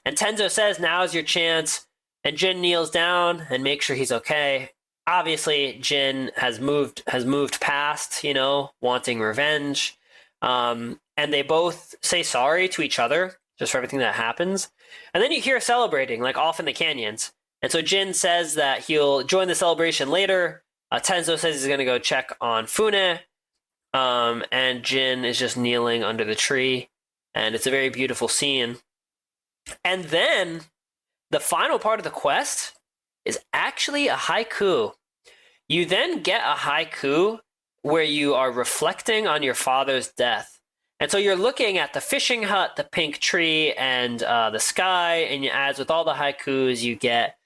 And Tenzo says, "Now's your chance." And Jin kneels down and makes sure he's okay. Obviously, Jin has moved past, wanting revenge. And they both say sorry to each other just for everything that happens. And then you hear celebrating, like off in the canyons. And so Jin says that he'll join the celebration later. Tenzo says he's going to go check on Fune. And Jin is just kneeling under the tree. And it's a very beautiful scene. And then the final part of the quest is actually a haiku. You then get a haiku where you are reflecting on your father's death. And so you're looking at the fishing hut, the pink tree, and the sky. And as with all the haikus, you get,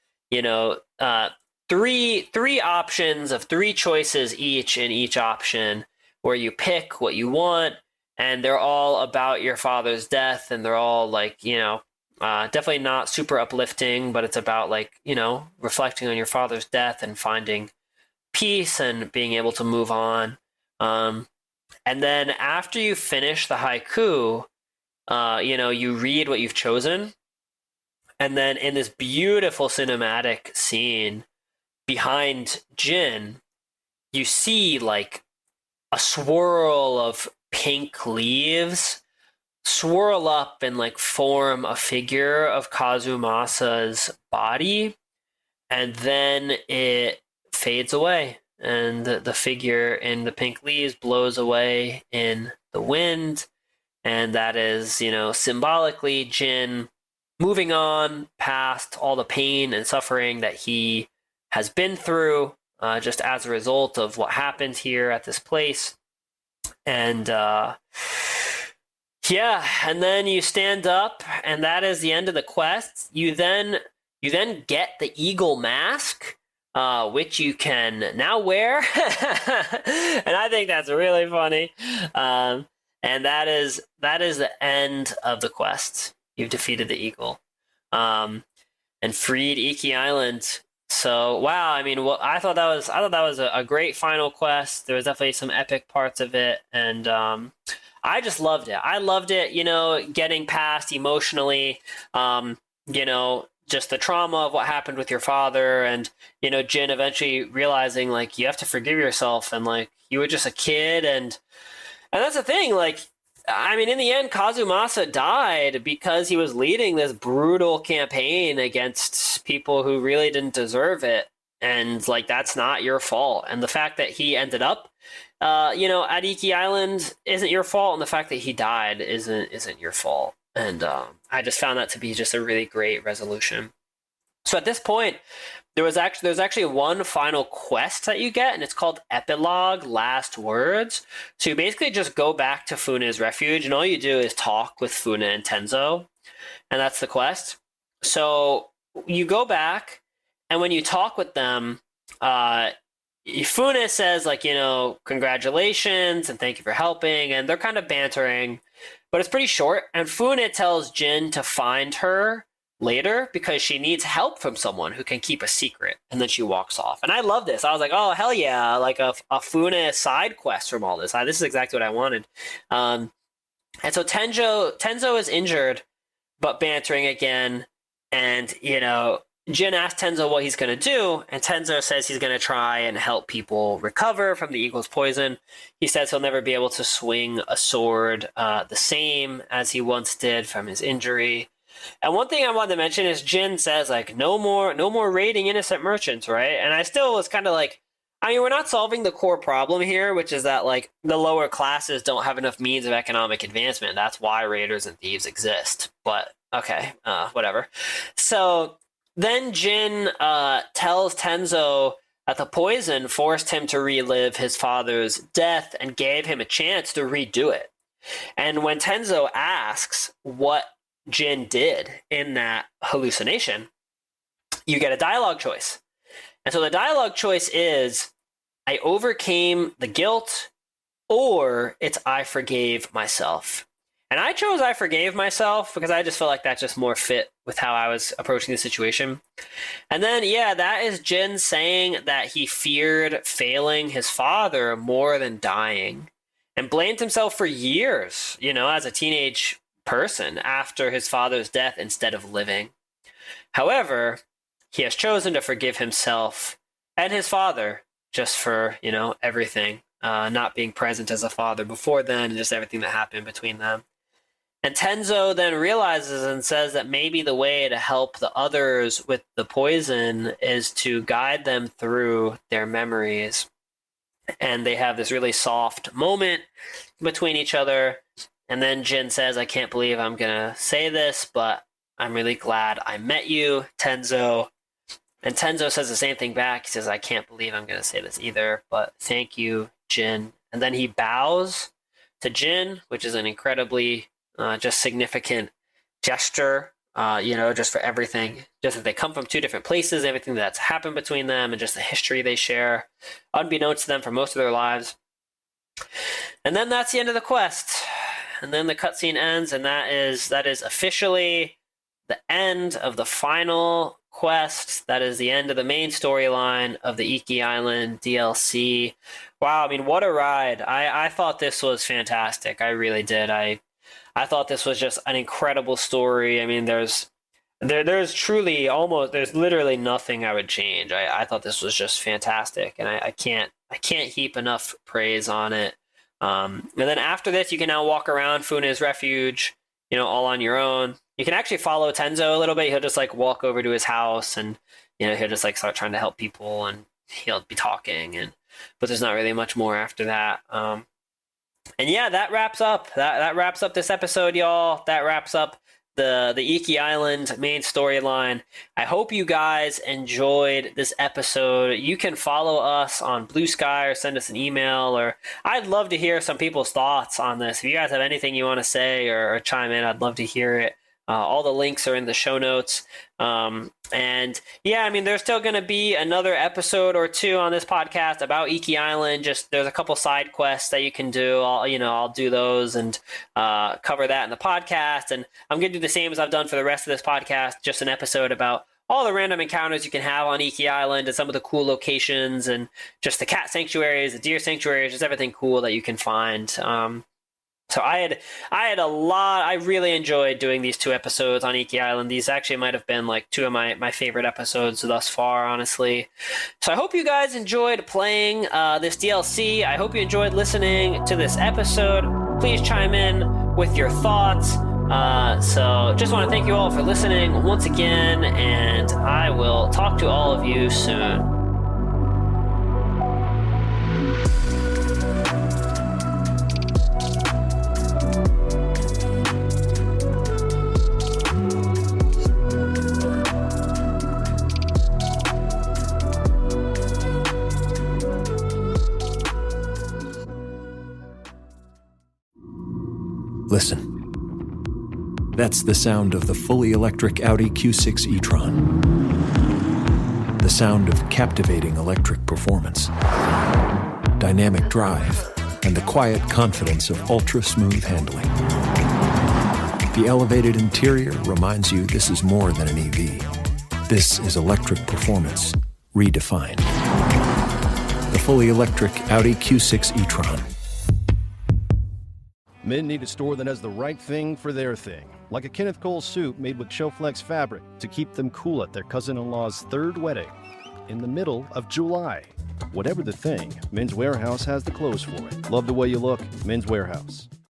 three options of 3 choices each in each option, where you pick what you want, and they're all about your father's death, and they're all like, definitely not super uplifting, but it's about reflecting on your father's death and finding peace and being able to move on. And then after you finish the haiku, you read what you've chosen, and then in this beautiful cinematic scene behind Jin, you see like a swirl of pink leaves swirl up and like form a figure of Kazumasa's body, and then it fades away, and the figure in the pink leaves blows away in the wind, and that is, symbolically Jin moving on past all the pain and suffering that he has been through, just as a result of what happened here at this place. And and then you stand up, and that is the end of the quest. You then get the eagle mask, which you can now wear, and I think that's really funny. And that is the end of the quest. You've defeated the eagle, and freed Iki Island. So wow, I mean, I thought that was a great final quest. There was definitely some epic parts of it, and I just loved it. I loved it, getting past emotionally, just the trauma of what happened with your father, and Jin eventually realizing like you have to forgive yourself, and like you were just a kid, and that's the thing, like. I mean, in the end, Kazumasa died because he was leading this brutal campaign against people who really didn't deserve it. And, like, that's not your fault. And the fact that he ended up, at Iki Island isn't your fault. And the fact that he died isn't your fault. And I just found that to be just a really great resolution. So at this point, there's actually one final quest that you get, and it's called Epilogue Last Words. So you basically just go back to Fune's refuge, and all you do is talk with Fune and Tenzo, and that's the quest. So you go back, and when you talk with them, Fune says, like, congratulations and thank you for helping, and they're kind of bantering, but it's pretty short. And Fune tells Jin to find her later because she needs help from someone who can keep a secret, and then she walks off. And I love this. I was like, oh hell yeah, like a Fune side quest from all this. This is exactly what I wanted. And so Tenzo is injured but bantering again, and Jin asks Tenzo what he's going to do, and Tenzo says he's going to try and help people recover from the eagle's poison. He says he'll never be able to swing a sword the same as he once did from his injury. And one thing I wanted to mention is Jin says, like, no more raiding innocent merchants, right? And I still was kind of like, I mean, we're not solving the core problem here, which is that, like, the lower classes don't have enough means of economic advancement. That's why raiders and thieves exist. But, okay, whatever. So then Jin tells Tenzo that the poison forced him to relive his father's death and gave him a chance to redo it. And when Tenzo asks what Jin did in that hallucination, you get a dialogue choice. And so the dialogue choice is, I overcame the guilt, or it's I forgave myself. And I chose I forgave myself because I just felt like that just more fit with how I was approaching the situation. And then, yeah, that is Jin saying that he feared failing his father more than dying and blamed himself for years, as a teenage person after his father's death instead of living. However, he has chosen to forgive himself and his father just for, everything, not being present as a father before then and just everything that happened between them. And Tenzo then realizes and says that maybe the way to help the others with the poison is to guide them through their memories. And they have this really soft moment between each other. And then Jin says, I can't believe I'm going to say this, but I'm really glad I met you, Tenzo. And Tenzo says the same thing back. He says, I can't believe I'm going to say this either, but thank you, Jin. And then he bows to Jin, which is an incredibly just significant gesture, just for everything. Just that they come from two different places, everything that's happened between them, and just the history they share, unbeknownst to them for most of their lives. And then that's the end of the quest. And then the cutscene ends, and that is officially the end of the final quest. That is the end of the main storyline of the Iki Island DLC. Wow, I mean, what a ride. I thought this was fantastic. I really did. I thought this was just an incredible story. I mean, there's literally nothing I would change. I thought this was just fantastic, and I can't heap enough praise on it. And then after this, you can now walk around Funa's refuge, all on your own. You can actually follow Tenzo a little bit. He'll just like walk over to his house, and he'll just like start trying to help people, and he'll be talking, but there's not really much more after that. And yeah, that wraps up this episode, y'all. That wraps up the Iki Island main storyline. I hope you guys enjoyed this episode. You can follow us on Blue Sky or send us an email, or I'd love to hear some people's thoughts on this. If you guys have anything you want to say or chime in, I'd love to hear it. All the links are in the show notes. And yeah, I mean, there's still going to be another episode or two on this podcast about Iki Island. Just there's a couple side quests that you can do. I'll do those and cover that in the podcast. And I'm going to do the same as I've done for the rest of this podcast. Just an episode about all the random encounters you can have on Iki Island and some of the cool locations and just the cat sanctuaries, the deer sanctuaries, just everything cool that you can find. So I had a lot. I really enjoyed doing these two episodes on Iki Island. These actually might have been like two of my favorite episodes thus far, honestly. So I hope you guys enjoyed playing this DLC. I hope you enjoyed listening to this episode. Please chime in with your thoughts. So just want to thank you all for listening once again, and I will talk to all of you soon. Listen. That's the sound of the fully electric Audi Q6 e-tron. The sound of captivating electric performance, dynamic drive, and the quiet confidence of ultra-smooth handling. The elevated interior reminds you this is more than an EV. This is electric performance, redefined. The fully electric Audi Q6 e-tron. Men need a store that has the right thing for their thing. Like a Kenneth Cole suit made with Choflex fabric to keep them cool at their cousin-in-law's third wedding in the middle of July. Whatever the thing, Men's Warehouse has the clothes for it. Love the way you look, Men's Warehouse.